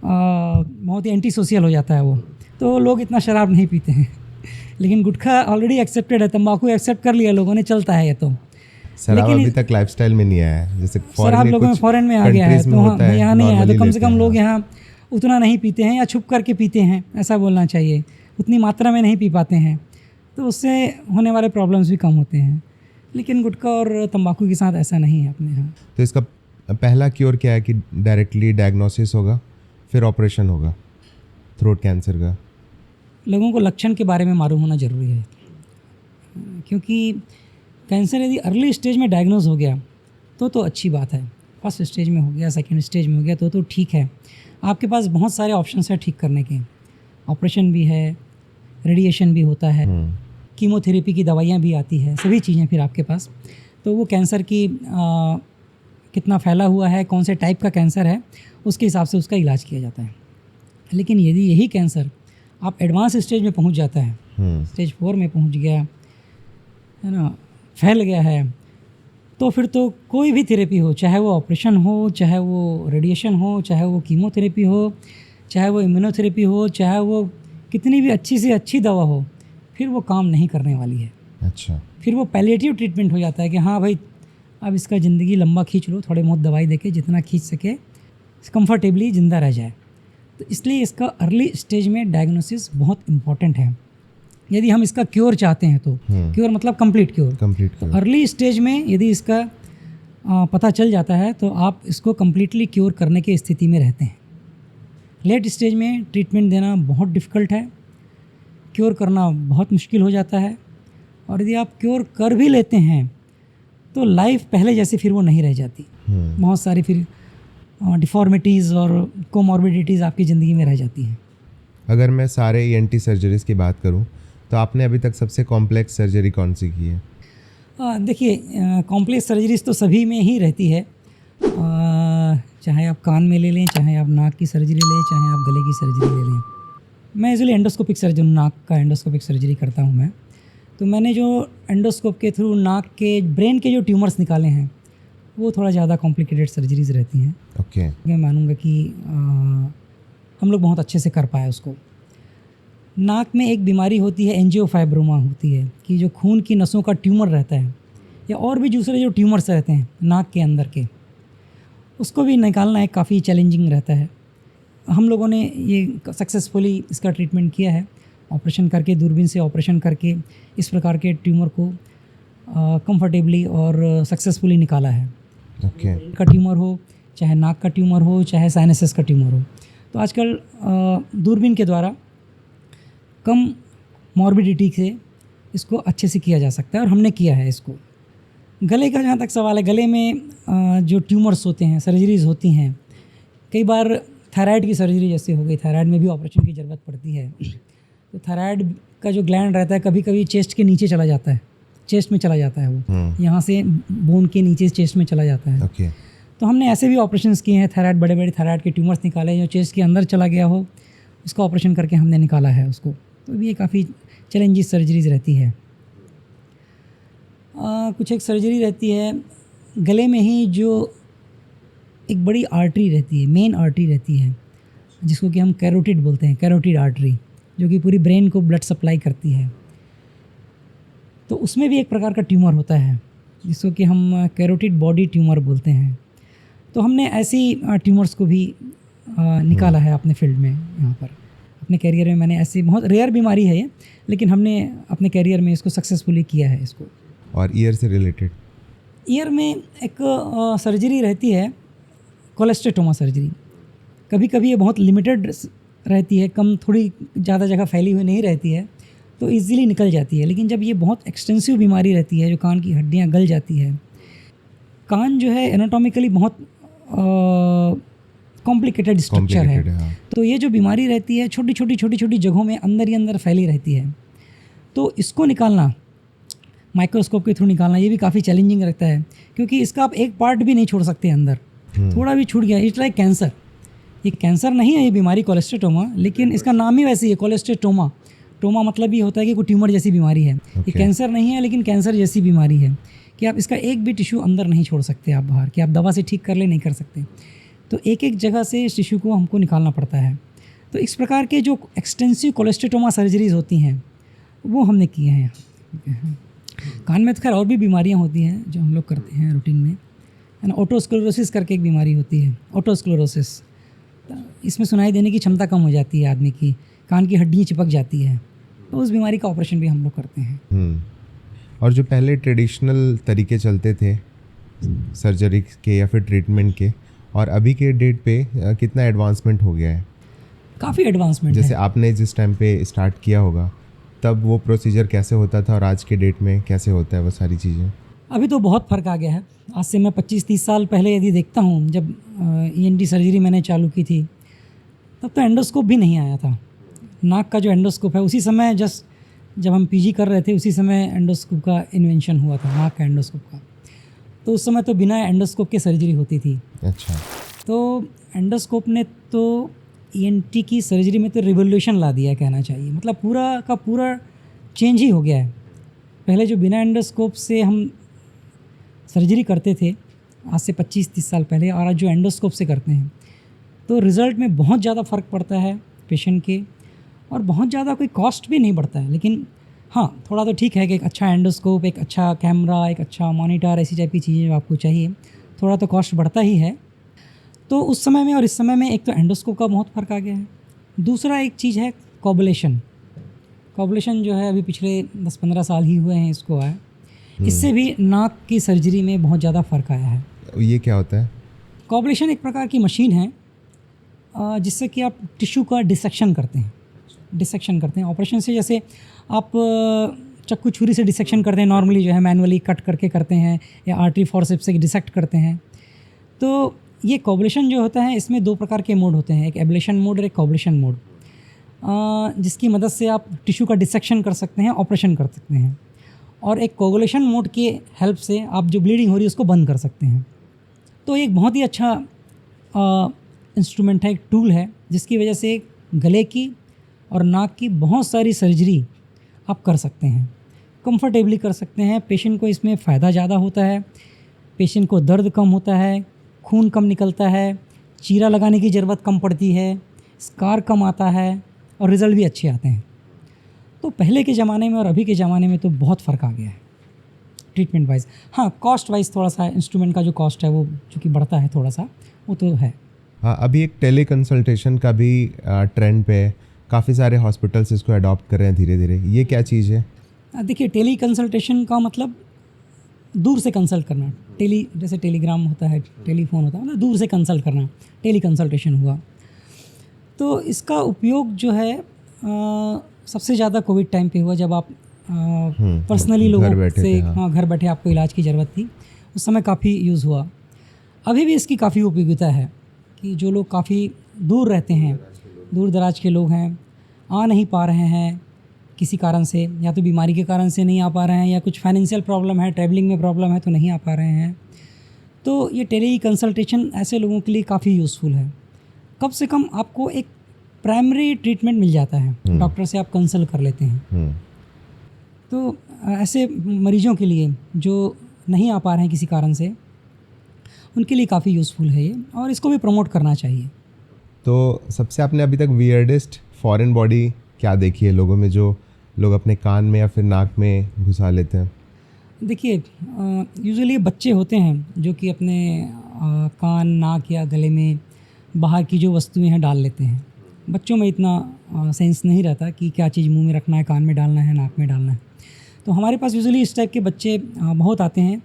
बहुत ही एंटी सोशल हो जाता है वो, तो लोग इतना शराब नहीं पीते हैं। लेकिन गुटखा ऑलरेडी एक्सेप्टेड है, तंबाकू एक्सेप्ट कर लिया लोगों ने, चलता है ये तो। शराब अभी तक लाइफस्टाइल में नहीं आया है, जैसे शराब लोगों में फॉरेन में आ गया है, तो हाँ यहाँ नहीं आया। तो कम से कम लोग यहाँ उतना नहीं पीते हैं या छुप करके पीते हैं, ऐसा बोलना चाहिए। उतनी मात्रा में नहीं पी पाते हैं, तो उससे होने वाले प्रॉब्लम्स भी कम होते हैं। लेकिन गुटखा और तंबाकू के साथ ऐसा नहीं है अपने यहाँ। तो इसका पहला क्योर क्या है कि डायरेक्टली डायग्नोसिस होगा, फिर ऑपरेशन होगा थ्रोट कैंसर का? लोगों को लक्षण के बारे में मालूम होना ज़रूरी है, क्योंकि कैंसर यदि अर्ली स्टेज में डायग्नोज हो गया तो अच्छी बात है। फर्स्ट स्टेज में हो गया, सेकंड स्टेज में हो गया तो ठीक है। आपके पास बहुत सारे ऑप्शंस हैं ठीक करने के। ऑपरेशन भी है, रेडिएशन भी होता है, कीमोथेरेपी की दवाइयाँ भी आती है, सभी चीज़ें फिर आपके पास। तो वो कैंसर की कितना फैला हुआ है, कौन से टाइप का कैंसर है, उसके हिसाब से उसका इलाज किया जाता है। लेकिन यदि यही कैंसर आप एडवांस स्टेज में पहुंच जाता है, स्टेज 4 में पहुंच गया है ना, फैल गया है, तो फिर तो कोई भी थेरेपी हो, चाहे वो ऑपरेशन हो, चाहे वो रेडिएशन हो, चाहे वो कीमोथेरेपी हो, चाहे वो इम्यूनोथेरेपी हो, चाहे वो कितनी भी अच्छी से अच्छी दवा हो, फिर वो काम नहीं करने वाली है। अच्छा, फिर वो पैलिएटिव ट्रीटमेंट हो जाता है कि हाँ भाई अब इसका ज़िंदगी लंबा खींच लो, थोड़े बहुत दवाई देके जितना खींच सके कंफर्टेबली ज़िंदा रह जाए। तो इसलिए इसका अर्ली स्टेज में डायग्नोसिस बहुत इम्पॉर्टेंट है। यदि हम इसका क्योर चाहते हैं तो क्योर मतलब कंप्लीट क्योर। तो अर्ली स्टेज में यदि इसका पता चल जाता है तो आप इसको कम्प्लीटली क्योर करने की स्थिति में रहते हैं। लेट स्टेज में ट्रीटमेंट देना बहुत डिफ़िकल्ट है, क्योर करना बहुत मुश्किल हो जाता है। और यदि आप क्योर कर भी लेते हैं तो लाइफ पहले जैसे फिर वो नहीं रह जाती। बहुत सारी फिर डिफॉर्मिटीज़ और कोमॉर्बिडिटीज़ आपकी ज़िंदगी में रह जाती हैं। अगर मैं सारे ENT सर्जरीज़ की बात करूं तो आपने अभी तक सबसे कॉम्प्लेक्स सर्जरी कौन सी की है? देखिए, कॉम्प्लेक्स सर्जरीज तो सभी में ही रहती है, चाहे आप कान में ले लें, चाहे आप नाक की सर्जरी लें, चाहे आप गले की सर्जरी ले लें। मैं यूजुअली एंडोस्कोपिक सर्जन, नाक का एंडोस्कोपिक सर्जरी करता हूँ मैं। तो मैंने जो एंडोस्कोप के थ्रू नाक के ब्रेन के जो ट्यूमर्स निकाले हैं वो थोड़ा ज़्यादा कॉम्प्लिकेटेड सर्जरीज रहती हैं। ओके। मैं मानूंगा कि हम लोग बहुत अच्छे से कर पाए उसको। नाक में एक बीमारी होती है, एंजियोफाइब्रोमा होती है, कि जो खून की नसों का ट्यूमर रहता है या और भी दूसरे जो ट्यूमर्स रहते हैं नाक के अंदर के, उसको भी निकालना एक काफ़ी चैलेंजिंग रहता है। हम लोगों ने ये सक्सेसफुली इसका ट्रीटमेंट किया है, ऑपरेशन करके, दूरबीन से ऑपरेशन करके इस प्रकार के ट्यूमर को कंफर्टेबली और सक्सेसफुली निकाला है। ओके। का ट्यूमर हो, चाहे नाक का ट्यूमर हो, चाहे साइनसेस का ट्यूमर हो, तो आजकल दूरबीन के द्वारा कम मॉर्बिडिटी से इसको अच्छे से किया जा सकता है और हमने किया है इसको। गले का जहाँ तक सवाल है, गले में जो ट्यूमर्स होते हैं, सर्जरीज होती हैं, कई बार थायराइड की सर्जरी जैसे हो गई, थायराइड में भी ऑपरेशन की ज़रूरत पड़ती है। तो थायराइड का जो ग्लैंड रहता है कभी कभी चेस्ट के नीचे चला जाता है, चेस्ट में चला जाता है, वो यहाँ से बोन के नीचे चेस्ट में चला जाता है। ओके। तो हमने ऐसे भी ऑपरेशंस किए हैं, थायराइड, बड़े बड़े थायराइड के ट्यूमर्स निकाले जो चेस्ट के अंदर चला गया हो, उसका ऑपरेशन करके हमने निकाला है उसको। तो ये काफ़ी चैलेंजिंग सर्जरीज रहती है। कुछ एक सर्जरी रहती है गले में ही, जो एक बड़ी आर्टरी रहती है, मेन आर्टरी रहती है, जिसको कि हम कैरोटिड बोलते हैं, कैरोटिड आर्टरी, जो कि पूरी ब्रेन को ब्लड सप्लाई करती है। तो उसमें भी एक प्रकार का ट्यूमर होता है जिसको कि हम कैरोटिड बॉडी ट्यूमर बोलते हैं। तो हमने ऐसी ट्यूमर्स को भी निकाला है अपने फील्ड में। यहाँ पर अपने कैरियर में मैंने ऐसी, बहुत रेयर बीमारी है ये, लेकिन हमने अपने कैरियर में इसको सक्सेसफुली किया है इसको। और ईयर से रिलेटेड? ईयर में एक सर्जरी रहती है, कोलेस्टेटोमा सर्जरी। कभी कभी ये बहुत लिमिटेड रहती है, कम, थोड़ी ज़्यादा जगह फैली हुई नहीं रहती है, तो इजीली निकल जाती है। लेकिन जब ये बहुत एक्सटेंसिव बीमारी रहती है, जो कान की हड्डियाँ गल जाती है, कान जो है एनाटॉमिकली बहुत कॉम्प्लिकेटेड स्ट्रक्चर है। हाँ। तो ये जो बीमारी रहती है छोटी छोटी जगहों में अंदर ही अंदर फैली रहती है। तो इसको निकालना, माइक्रोस्कोप के थ्रू निकालना, ये भी काफ़ी चैलेंजिंग रहता है, क्योंकि इसका आप एक पार्ट भी नहीं छोड़ सकते अंदर। थोड़ा भी छूट गया, इट्स लाइक कैंसर। ये कैंसर नहीं है ये बीमारी, कोलेस्टेटोमा, लेकिन इसका नाम ही वैसे ही है, कोलेस्टेटोमा। टोमा मतलब ये होता है कि कोई ट्यूमर जैसी बीमारी है। ये कैंसर नहीं है, लेकिन कैंसर जैसी बीमारी है कि आप इसका एक भी टिश्यू अंदर नहीं छोड़ सकते आप बाहर, कि आप दवा से ठीक कर ले नहीं कर सकते। तो एक एक जगह से इस टिश्यू को हमको निकालना पड़ता है। तो इस प्रकार के जो एक्सटेंसिव कोलेस्टेटोमा सर्जरीज होती हैं वो हमने किए हैं। कान में तो खैर और भी बीमारियां होती हैं जो हम लोग करते हैं रूटीन में, है ना। ओटोस्क्लेरोसिस करके एक बीमारी होती है, ओटोस्क्लेरोसिस। इसमें सुनाई देने की क्षमता कम हो जाती है आदमी की, कान की हड्डियाँ चिपक जाती है, तो उस बीमारी का ऑपरेशन भी हम लोग करते हैं। और जो पहले ट्रेडिशनल तरीके चलते थे सर्जरी के या फिर ट्रीटमेंट के, और अभी के डेट पे कितना एडवांसमेंट हो गया है? काफ़ी एडवांसमेंट जैसे है। आपने जिस टाइम पे स्टार्ट किया होगा तब वो प्रोसीजर कैसे होता था और आज के डेट में कैसे होता है वो सारी चीज़ें? अभी तो बहुत फ़र्क आ गया है। आज से मैं 25-30 साल पहले यदि देखता हूँ, जब ENT सर्जरी मैंने चालू की थी, तब तो एंडोस्कोप भी नहीं आया था। नाक का जो एंडोस्कोप है, उसी समय जस्ट जब हम PG कर रहे थे उसी समय एंडोस्कोप का इन्वेंशन हुआ था, नाक का एंडोस्कोप का। तो उस समय तो बिना एंडोस्कोप के सर्जरी होती थी। अच्छा। तो एंडोस्कोप ने तो ENT की सर्जरी में तो रिवोल्यूशन ला दिया, कहना चाहिए। मतलब पूरा का पूरा चेंज ही हो गया है। पहले जो बिना एंडोस्कोप से हम सर्जरी करते थे आज से 25-30 साल पहले, और आज जो एंडोस्कोप से करते हैं, तो रिज़ल्ट में बहुत ज़्यादा फ़र्क पड़ता है पेशेंट के, और बहुत ज़्यादा कोई कॉस्ट भी नहीं बढ़ता है। लेकिन हाँ, थोड़ा तो ठीक है कि एक अच्छा एंडोस्कोप, एक अच्छा कैमरा, एक अच्छा मॉनिटर, ऐसी टाइप की चीज़ें जो आपको चाहिए, थोड़ा तो कॉस्ट बढ़ता ही है। तो उस समय में और इस समय में एक तो एंडोस्कोप का बहुत फ़र्क आ गया है। दूसरा एक चीज़ है कोबुलेशन। कोबुलेशन जो है अभी पिछले 10-15 साल ही हुए हैं इसको आए, इससे भी नाक की सर्जरी में बहुत ज़्यादा फ़र्क आया है। ये क्या होता है? कोबुलेशन एक प्रकार की मशीन है जिससे कि आप टिश्यू का डिसेक्शन करते हैं ऑपरेशन से। जैसे आप चाकू छुरी से डिसेक्शन करते हैं, नॉर्मली जो है मैनुअली कट करके करते हैं, या आर्टरी फॉरसेप्स से डिसेक्ट करते हैं। तो ये कोबुलेशन जो होता है, इसमें 2 प्रकार के मोड होते हैं, एक एब्लेशन मोड और एक कोबुलेशन मोड, जिसकी मदद से आप टिश्यू का डिसेक्शन कर सकते हैं, ऑपरेशन कर सकते हैं। और एक कोगुलेशन मोड की हेल्प से आप जो ब्लीडिंग हो रही है उसको बंद कर सकते हैं। तो एक बहुत ही अच्छा इंस्ट्रूमेंट है, एक टूल है, जिसकी वजह से गले की और नाक की बहुत सारी सर्जरी आप कर सकते हैं, कंफर्टेबली कर सकते हैं। पेशेंट को इसमें फ़ायदा ज़्यादा होता है। पेशेंट को दर्द कम होता है, खून कम निकलता है, चीरा लगाने की ज़रूरत कम पड़ती है, स्कार कम आता है और रिज़ल्ट भी अच्छे आते हैं। तो पहले के ज़माने में और अभी के ज़माने में तो बहुत फ़र्क आ गया है ट्रीटमेंट वाइज। हाँ, कॉस्ट वाइज थोड़ा सा इंस्ट्रूमेंट का जो कॉस्ट है वो चूँकि बढ़ता है थोड़ा सा, वो तो है। हाँ, अभी एक टेली कंसल्टेशन का भी ट्रेंड पे है, काफ़ी सारे हॉस्पिटल्स इसको अडॉप्ट कर रहे हैं धीरे धीरे। ये क्या चीज़ है? देखिए, टेली कंसल्टेशन का मतलब दूर से कंसल्ट करना। टेली जैसे टेलीग्राम होता है, टेलीफोन होता है, मतलब दूर से कंसल्ट करना, टेली कंसल्टेशन हुआ। तो इसका उपयोग जो है सबसे ज़्यादा कोविड टाइम पे हुआ, जब आप पर्सनली लोगों से घर बैठे आपको इलाज की ज़रूरत थी, उस समय काफ़ी यूज़ हुआ। अभी भी इसकी काफ़ी उपयोगिता है कि जो लोग काफ़ी दूर रहते हैं, दूर दराज के लोग हैं, आ नहीं पा रहे हैं किसी कारण से, या तो बीमारी के कारण से नहीं आ पा रहे हैं, या कुछ फाइनेंशियल प्रॉब्लम है, ट्रैवलिंग में प्रॉब्लम है तो नहीं आ पा रहे हैं, तो ये टेली कंसल्टेशन ऐसे लोगों के लिए काफ़ी यूज़फुल है। कम से कम आपको एक प्राइमरी ट्रीटमेंट मिल जाता है, डॉक्टर से आप कंसल्ट कर लेते हैं। तो ऐसे मरीजों के लिए जो नहीं आ पा रहे हैं किसी कारण से, उनके लिए काफ़ी यूज़फुल है ये, और इसको भी प्रमोट करना चाहिए। तो सबसे आपने अभी तक वियर्डेस्ट फॉरेन बॉडी क्या देखी है लोगों में, जो लोग अपने कान में या फिर नाक में घुसा लेते हैं? देखिए, यूजुअली बच्चे होते हैं जो कि अपने कान, नाक या गले में बाहर की जो वस्तुएं हैं डाल लेते हैं। बच्चों में इतना सेंस नहीं रहता कि क्या चीज़ मुंह में रखना है, कान में डालना है, नाक में डालना है। तो हमारे पास यूजुअली इस टाइप के बच्चे बहुत आते हैं,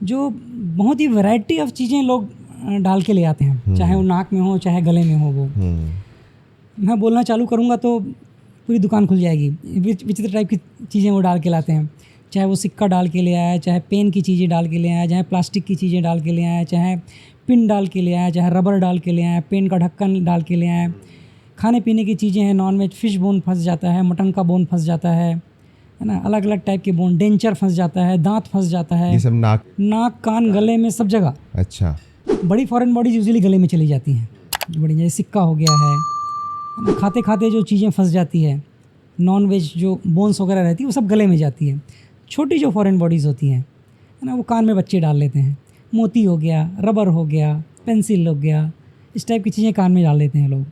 जो बहुत ही वैरायटी ऑफ चीज़ें लोग डाल के ले आते हैं, चाहे वो नाक में हो चाहे गले में हो। वो मैं बोलना चालू करूँगा तो पूरी दुकान खुल जाएगी। विचित्र टाइप की चीज़ें वो डाल के लाते हैं, चाहे वो सिक्का डाल के ले आया, चाहे पेन की चीज़ें डाल के ले आया, चाहे प्लास्टिक की चीज़ें डाल के ले आया, चाहे पिन डाल के ले आया, चाहे रबर डाल के ले आया, पेन का ढक्कन डाल के ले आया। खाने पीने की चीज़ें हैं, नॉन वेज फिश बोन फंस जाता है, मटन का बोन फंस जाता है ना, अलग अलग टाइप के बोन, डेंचर फंस जाता है, दांत फंस जाता है, ये सब नाक कान गले में सब जगह। अच्छा। बड़ी फॉरेन बॉडीज यूजुअली गले में चली जाती हैं, बड़ी जैसे सिक्का हो गया है, खाते खाते जो चीज़ें फंस जाती है, नॉन वेज जो बोन्स वगैरह रहती है वो सब गले में जाती है। छोटी जो फॉरेन बॉडीज़ होती हैं है ना, वो कान में बच्चे डाल लेते हैं, मोती हो गया, रबर हो गया, पेंसिल हो गया, इस टाइप की चीज़ें कान में डाल लेते हैं लोग,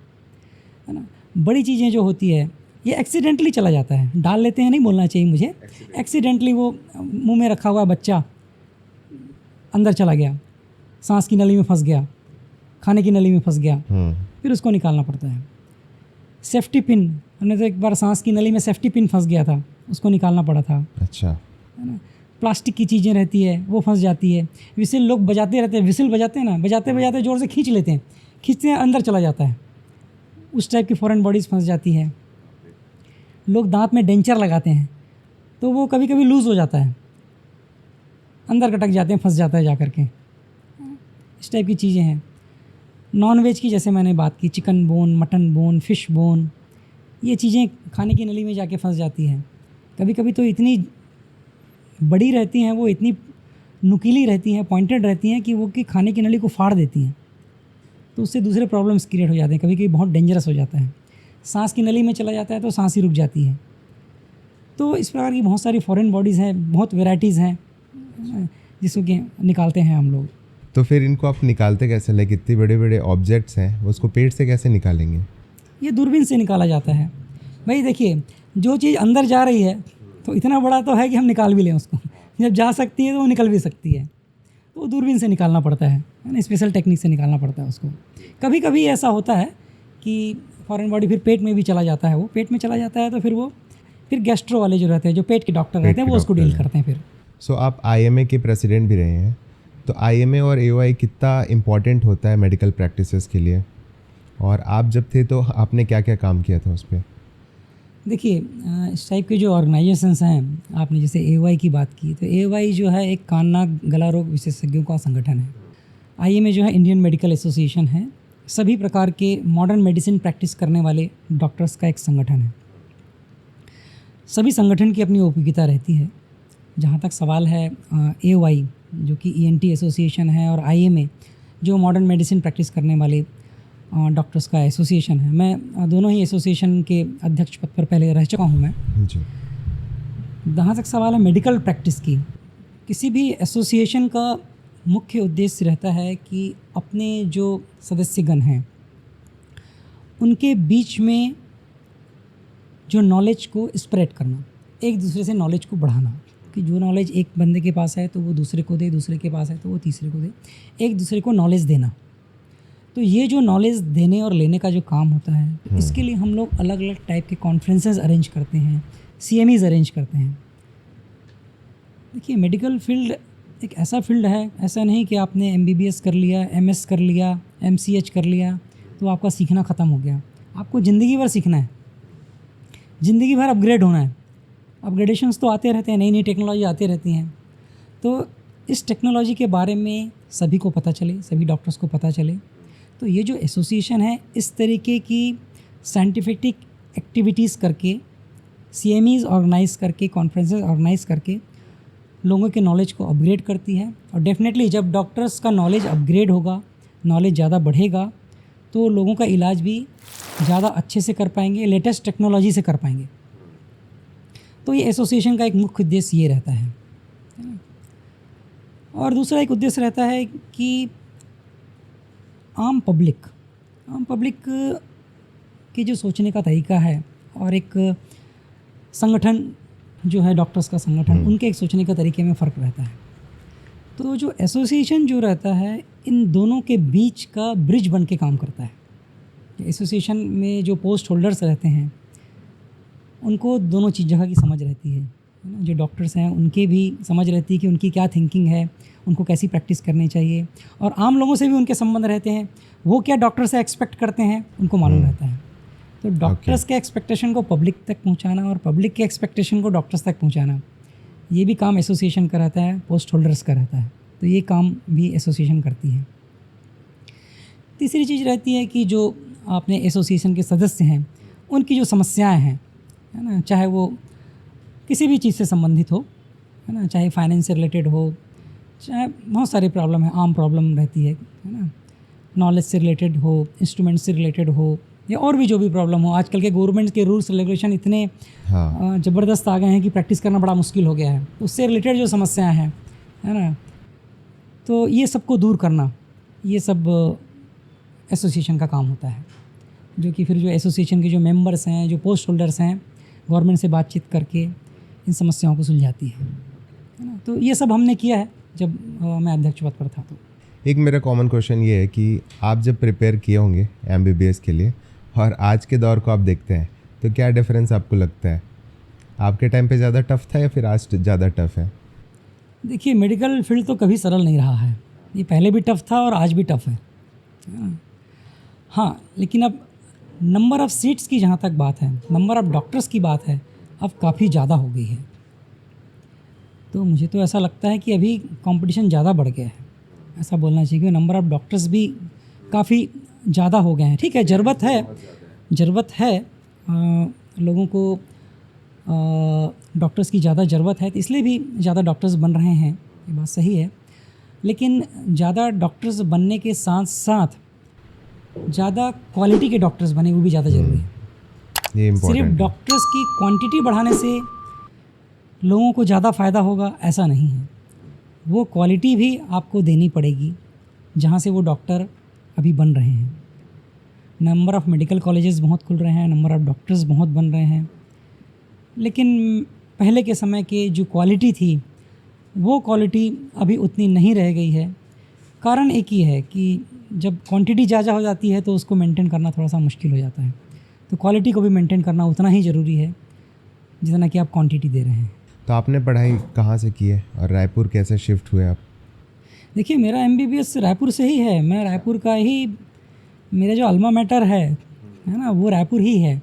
है ना। बड़ी चीज़ें जो होती है ये एक्सीडेंटली चला जाता है, डाल लेते हैं नहीं बोलना चाहिए मुझे, एक्सीडेंटली वो मुंह में रखा हुआ बच्चा अंदर चला गया, सांस की नली में फंस गया, खाने की नली में फंस गया, फिर उसको निकालना पड़ता है। सेफ्टी पिन, हमने तो एक बार सांस की नली में सेफ्टी पिन फंस गया था, उसको निकालना पड़ा था। अच्छा, है ना। प्लास्टिक की चीज़ें रहती है वो फंस जाती है। विसिल लोग बजाते रहते हैं, विसिल बजाते हैं ना, बजाते बजाते ज़ोर से खींच लेते हैं, खींचते हैं अंदर चला जाता है, उस टाइप की फॉरेन बॉडीज़ फंस जाती है। लोग दांत में डेंचर लगाते हैं तो वो कभी कभी लूज़ हो जाता है, अंदर कटक जाते हैं, फंस जाता है जा कर के। इस टाइप की चीज़ें हैं। नॉन वेज की जैसे मैंने बात की, chicken bone, mutton bone, fish bone, ये चीज़ें खाने की नली में जाके फंस जाती हैं। कभी कभी तो इतनी बड़ी रहती हैं, वो इतनी नुकीली रहती हैं, पॉइंटेड रहती हैं कि वो कि खाने की नली को फाड़ देती हैं, तो उससे दूसरे प्रॉब्लम्स क्रिएट हो जाते हैं। कभी कभी बहुत डेंजरस हो जाता है, सांस की नली में चला जाता है तो सांस ही रुक जाती है। तो इस प्रकार की बहुत सारी फॉरेन बॉडीज़ हैं, बहुत वेराइटीज़ हैं जिसको कि निकालते हैं हम लोग। तो फिर इनको आप निकालते कैसे? लाइक इतने बड़े बड़े ऑब्जेक्ट्स हैं, उसको पेट से कैसे निकालेंगे? ये दूरबीन से निकाला जाता है। भाई देखिए, जो चीज़ अंदर जा रही है तो इतना बड़ा तो है कि हम निकाल भी लें उसको, जब जा सकती है तो वो निकल भी सकती है, तो दूरबीन से निकालना पड़ता है ना, स्पेशल टेक्निक से निकालना पड़ता है उसको। कभी कभी ऐसा होता है कि फॉरेन बॉडी फिर पेट में भी चला जाता है, वो पेट में चला जाता है तो फिर वो फिर गैस्ट्रो वाले जो रहते हैं, जो पेट के डॉक्टर रहते हैं, वो उसको डील करते हैं फिर। सो आप IMA के प्रेसिडेंट भी रहे हैं, तो IMA और AOI कितना इम्पोर्टेंट होता है मेडिकल प्रैक्टिसेस के लिए, और आप जब थे तो आपने क्या क्या काम किया था उस पर? देखिए, इस टाइप के जो ऑर्गेनाइजेशंस हैं, आपने जैसे AOI की बात की, तो AOI जो है एक कान नाक गला रोग विशेषज्ञों का संगठन है। IMA जो है इंडियन मेडिकल एसोसिएशन है, सभी प्रकार के मॉडर्न मेडिसिन प्रैक्टिस करने वाले डॉक्टर्स का एक संगठन है। सभी संगठन की अपनी उपयोगिता रहती है। जहाँ तक सवाल है AOI जो कि ENT एसोसिएशन है, और IMA जो मॉडर्न मेडिसिन प्रैक्टिस करने वाले डॉक्टर्स का एसोसिएशन है, मैं दोनों ही एसोसिएशन के अध्यक्ष पद पर पहले रह चुका हूँ मैं जी। जहाँ तक सवाल है मेडिकल प्रैक्टिस की, किसी भी एसोसिएशन का मुख्य उद्देश्य रहता है कि अपने जो सदस्यगण हैं उनके बीच में जो नॉलेज को स्प्रेड करना, एक दूसरे से नॉलेज को बढ़ाना, कि जो नॉलेज एक बंदे के पास है तो वो दूसरे को दे, दूसरे के पास है तो वो तीसरे को दे, एक दूसरे को नॉलेज देना। तो ये जो नॉलेज देने और लेने का जो काम होता है, तो इसके लिए हम लोग अलग अलग टाइप के कॉन्फ्रेंसेस अरेंज करते हैं, CMEs अरेंज करते हैं। देखिए, मेडिकल फील्ड एक ऐसा फील्ड है, ऐसा नहीं कि आपने MBBS कर लिया, MS कर लिया, MCH कर लिया तो आपका सीखना ख़त्म हो गया। आपको ज़िंदगी भर सीखना है, ज़िंदगी भर अपग्रेड होना है। अपग्रेडेशंस तो आते रहते हैं, नई नई टेक्नोलॉजी आती रहती हैं। तो इस टेक्नोलॉजी के बारे में सभी को पता चले, सभी डॉक्टर्स को पता चले। तो ये जो एसोसिएशन है, इस तरीके की साइंटिफिक एक्टिविटीज़ करके, CMEs ऑर्गेनाइज़ करके, कॉन्फ्रेंसेस ऑर्गेनाइज़ करके लोगों के नॉलेज को अपग्रेड करती है। और डेफिनेटली जब डॉक्टर्स का नॉलेज अपग्रेड होगा, नॉलेज ज़्यादा बढ़ेगा, तो लोगों का इलाज भी ज़्यादा अच्छे से कर पाएंगे, लेटेस्ट टेक्नोलॉजी से कर पाएंगे। तो ये एसोसिएशन का एक मुख्य उद्देश्य ये रहता है। और दूसरा एक उद्देश्य रहता है कि आम पब्लिक के जो सोचने का तरीका है और एक संगठन जो है, डॉक्टर्स का संगठन, उनके एक सोचने का तरीके में फ़र्क रहता है। तो जो एसोसिएशन जो रहता है, इन दोनों के बीच का ब्रिज बन के काम करता है। एसोसिएशन में जो पोस्ट होल्डर्स रहते हैं उनको दोनों चीज़ जगह की समझ रहती है ना। जो डॉक्टर्स हैं उनके भी समझ रहती है कि उनकी क्या थिंकिंग है, उनको कैसी प्रैक्टिस करनी चाहिए, और आम लोगों से भी उनके संबंध रहते हैं, वो क्या डॉक्टर से एक्सपेक्ट करते हैं उनको मालूम रहता है। तो डॉक्टर्स के एक्सपेक्टेशन को पब्लिक तक पहुंचाना और पब्लिक के एक्सपेक्टेशन को डॉक्टर्स तक पहुंचाना, ये भी काम एसोसिएशन का रहता है, पोस्ट होल्डर्स का रहता है। तो ये काम भी एसोसिएशन करती है। तीसरी चीज़ रहती है कि जो अपने एसोसिएशन के सदस्य हैं उनकी जो समस्याएं हैं, है ना, चाहे वो किसी भी चीज़ से संबंधित हो, है ना, चाहे फाइनेंस से रिलेटेड हो, चाहे बहुत सारी प्रॉब्लम है, आम प्रॉब्लम रहती है ना, नॉलेज से रिलेटेड हो, इंस्ट्रूमेंट से रिलेटेड हो, या और भी जो भी प्रॉब्लम हो। आजकल के गवर्नमेंट के रूल्स रेगुलेशन इतने ज़बरदस्त आ गए हैं कि प्रैक्टिस करना बड़ा मुश्किल हो गया है। उससे रिलेटेड जो समस्याएं हैं, है ना, तो ये सबको दूर करना, ये सब एसोसिएशन का काम होता है। जो कि फिर जो एसोसिएशन के जो मेंबर्स हैं, जो पोस्ट होल्डर्स हैं, गवर्नमेंट से बातचीत करके इन समस्याओं को सुलझाती है ना। तो ये सब हमने किया है जब मैं अध्यक्ष पद पर था। तो एक मेरा कॉमन क्वेश्चन ये है कि आप जब प्रिपेयर किए होंगे MBBS के लिए और आज के दौर को आप देखते हैं, तो क्या डिफरेंस आपको लगता है? आपके टाइम पे ज़्यादा टफ था या फिर आज ज़्यादा टफ है? देखिए, मेडिकल फील्ड तो कभी सरल नहीं रहा है। ये पहले भी टफ था और आज भी टफ है। हाँ, लेकिन अब नंबर ऑफ़ सीट्स की जहाँ तक बात है, नंबर ऑफ़ डॉक्टर्स की बात है, अब काफ़ी ज़्यादा हो गई है। तो मुझे तो ऐसा लगता है कि अभी कंपटीशन ज़्यादा बढ़ गया है, ऐसा बोलना चाहिए। कि नंबर ऑफ़ डॉक्टर्स भी काफ़ी ज़्यादा हो गए हैं। ठीक है, ज़रूरत है लोगों को डॉक्टर्स की ज़्यादा ज़रूरत है, तो इसलिए भी ज़्यादा डॉक्टर्स बन रहे हैं, ये बात सही है। लेकिन ज़्यादा डॉक्टर्स बनने के साथ साथ ज़्यादा क्वालिटी के डॉक्टर्स बने, वो भी ज़्यादा ज़रूरी है। ये इम्पोर्टेंट सिर्फ है। डॉक्टर्स की क्वांटिटी बढ़ाने से लोगों को ज़्यादा फ़ायदा होगा, ऐसा नहीं है। वो क्वालिटी भी आपको देनी पड़ेगी जहाँ से वो डॉक्टर अभी बन रहे हैं। नंबर ऑफ़ मेडिकल कॉलेजेस बहुत खुल रहे हैं, नंबर ऑफ़ डॉक्टर्स बहुत बन रहे हैं, लेकिन पहले के समय के जो क्वालिटी थी, वो क्वालिटी अभी उतनी नहीं रह गई है। कारण एक ही है कि जब क्वांटिटी ज़्यादा हो जाती है तो उसको मेंटेन करना थोड़ा सा मुश्किल हो जाता है। तो क्वालिटी को भी मेंटेन करना उतना ही ज़रूरी है जितना कि आप क्वांटिटी दे रहे हैं। तो आपने पढ़ाई कहाँ से की है और रायपुर कैसे शिफ्ट हुए आप? देखिए, मेरा MBBS रायपुर से ही है। मैं रायपुर का ही, मेरा जो अल्मा मैटर है ना, वो रायपुर ही है।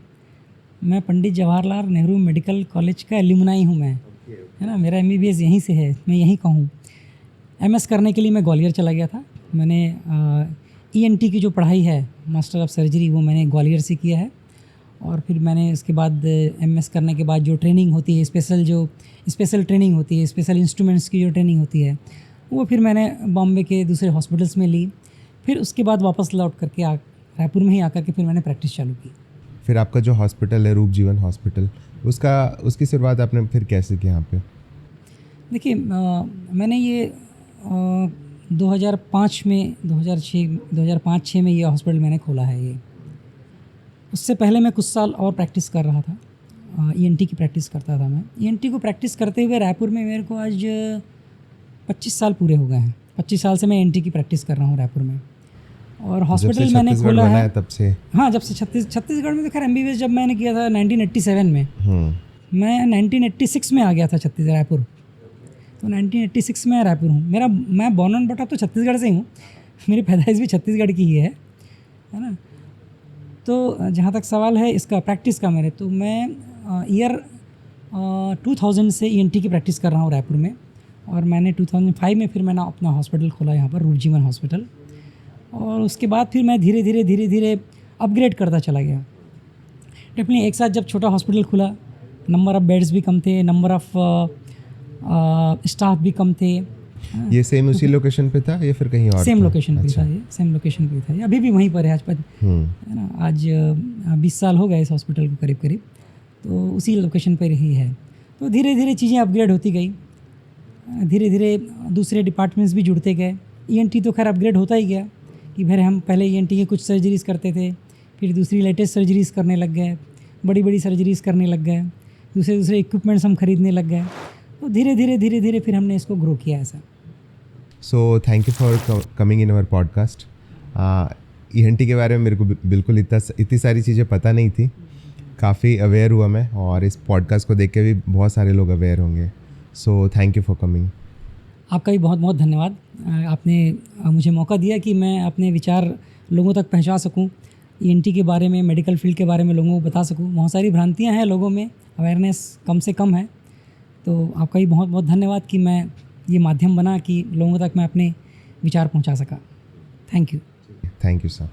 मैं पंडित जवाहरलाल नेहरू मेडिकल कॉलेज का एल्यूमनाई हूँ मैं, है ना। मेरा MBBS यहीं से है, मैं यहीं का हूँ। MS करने के लिए मैं ग्वालियर चला गया था। मैंने ENT की जो पढ़ाई है, मास्टर ऑफ सर्जरी, वो मैंने ग्वालियर से किया है। और फिर मैंने इसके बाद MS करने के बाद जो ट्रेनिंग होती है, स्पेशल ट्रेनिंग होती है, स्पेशल इंस्ट्रूमेंट्स की जो ट्रेनिंग होती है, वो फिर मैंने बॉम्बे के दूसरे हॉस्पिटल्स में ली। फिर उसके बाद वापस लौट करके रायपुर में ही आकर के फिर मैंने प्रैक्टिस चालू की। फिर आपका जो हॉस्पिटल है, रूप जीवन हॉस्पिटल, उसकी शुरुआत आपने फिर कैसे की यहाँ पे? देखिए, मैंने ये 2005 में 2005-6 में ये हॉस्पिटल मैंने खोला है ये। उससे पहले मैं कुछ साल और प्रैक्टिस कर रहा था, ईएनटी की प्रैक्टिस करता था मैं। ईएनटी को प्रैक्टिस करते हुए रायपुर में मेरे को आज 25 साल पूरे हो गए हैं। 25 साल से मैं ईएनटी की प्रैक्टिस कर रहा हूँ रायपुर में। और हॉस्पिटल मैंने खोला है तब से। हाँ, जब से छत्तीसगढ़ में तो खैर एमबीबीएस जब मैंने किया था 1987 में। मैं 1986 में आ गया था छत्तीसगढ़ रायपुर, तो 1986 में रायपुर हूँ। मैं बॉर्न एंड बॉट अप तो छत्तीसगढ़ से ही हूँ, मेरी पैदाइश भी छत्तीसगढ़ की ही है ना। तो जहाँ तक सवाल है इसका प्रैक्टिस का मेरे, तो मैं ईयर 2000 से ईएनटी की प्रैक्टिस कर रहा हूँ रायपुर में। और मैंने 2005 में फिर मैंने अपना हॉस्पिटल खोला यहाँ पर, रूपजीवन हॉस्पिटल। और उसके बाद फिर मैं धीरे धीरे अपग्रेड करता चला गया। डेफिनेटली एक साथ जब छोटा हॉस्पिटल खुला, नंबर ऑफ़ बेड्स भी कम थे, नंबर ऑफ़ स्टाफ भी कम थे। ये सेम उसी लोकेशन पे था या फिर कहीं और? सेम लोकेशन पे था ये, सेम लोकेशन पे था ये, अभी भी वहीं पर है आज पर, है ना। आज 20 साल हो गए इस हॉस्पिटल को करीब, तो उसी लोकेशन पर ही है। तो धीरे धीरे चीज़ें अपग्रेड होती गई, धीरे धीरे दूसरे डिपार्टमेंट्स भी जुड़ते गए। ईएनटी तो खैर अपग्रेड होता ही गया कि फिर हम पहले ईएनटी के कुछ सर्जरीज़ करते थे, फिर दूसरी लेटेस्ट सर्जरीज़ करने लग गए, बड़ी सर्जरीज़ करने लग गए, दूसरे इक्विपमेंट्स हम खरीदने लग गए। तो धीरे धीरे फिर हमने इसको ग्रो किया ऐसा। So thank you for coming in our podcast. ENT के बारे में मेरे को बिल्कुल इतनी सारी चीज़ें पता नहीं थी, काफ़ी अवेयर हुआ मैं, और इस पॉडकास्ट को देख के भी बहुत सारे लोग अवेयर होंगे। So thank you for coming. आपका भी बहुत बहुत धन्यवाद। आपने मुझे मौका दिया कि मैं अपने विचार लोगों तक पहुंचा सकूं, ईएनटी के बारे में, मेडिकल फील्ड के बारे में लोगों को बता सकूं। बहुत सारी भ्रांतियां हैं लोगों में, अवेयरनेस कम से कम है। तो आपका भी बहुत बहुत धन्यवाद कि मैं ये माध्यम बना कि लोगों तक मैं अपने विचार पहुंचा सका। Thank you. Thank you sir.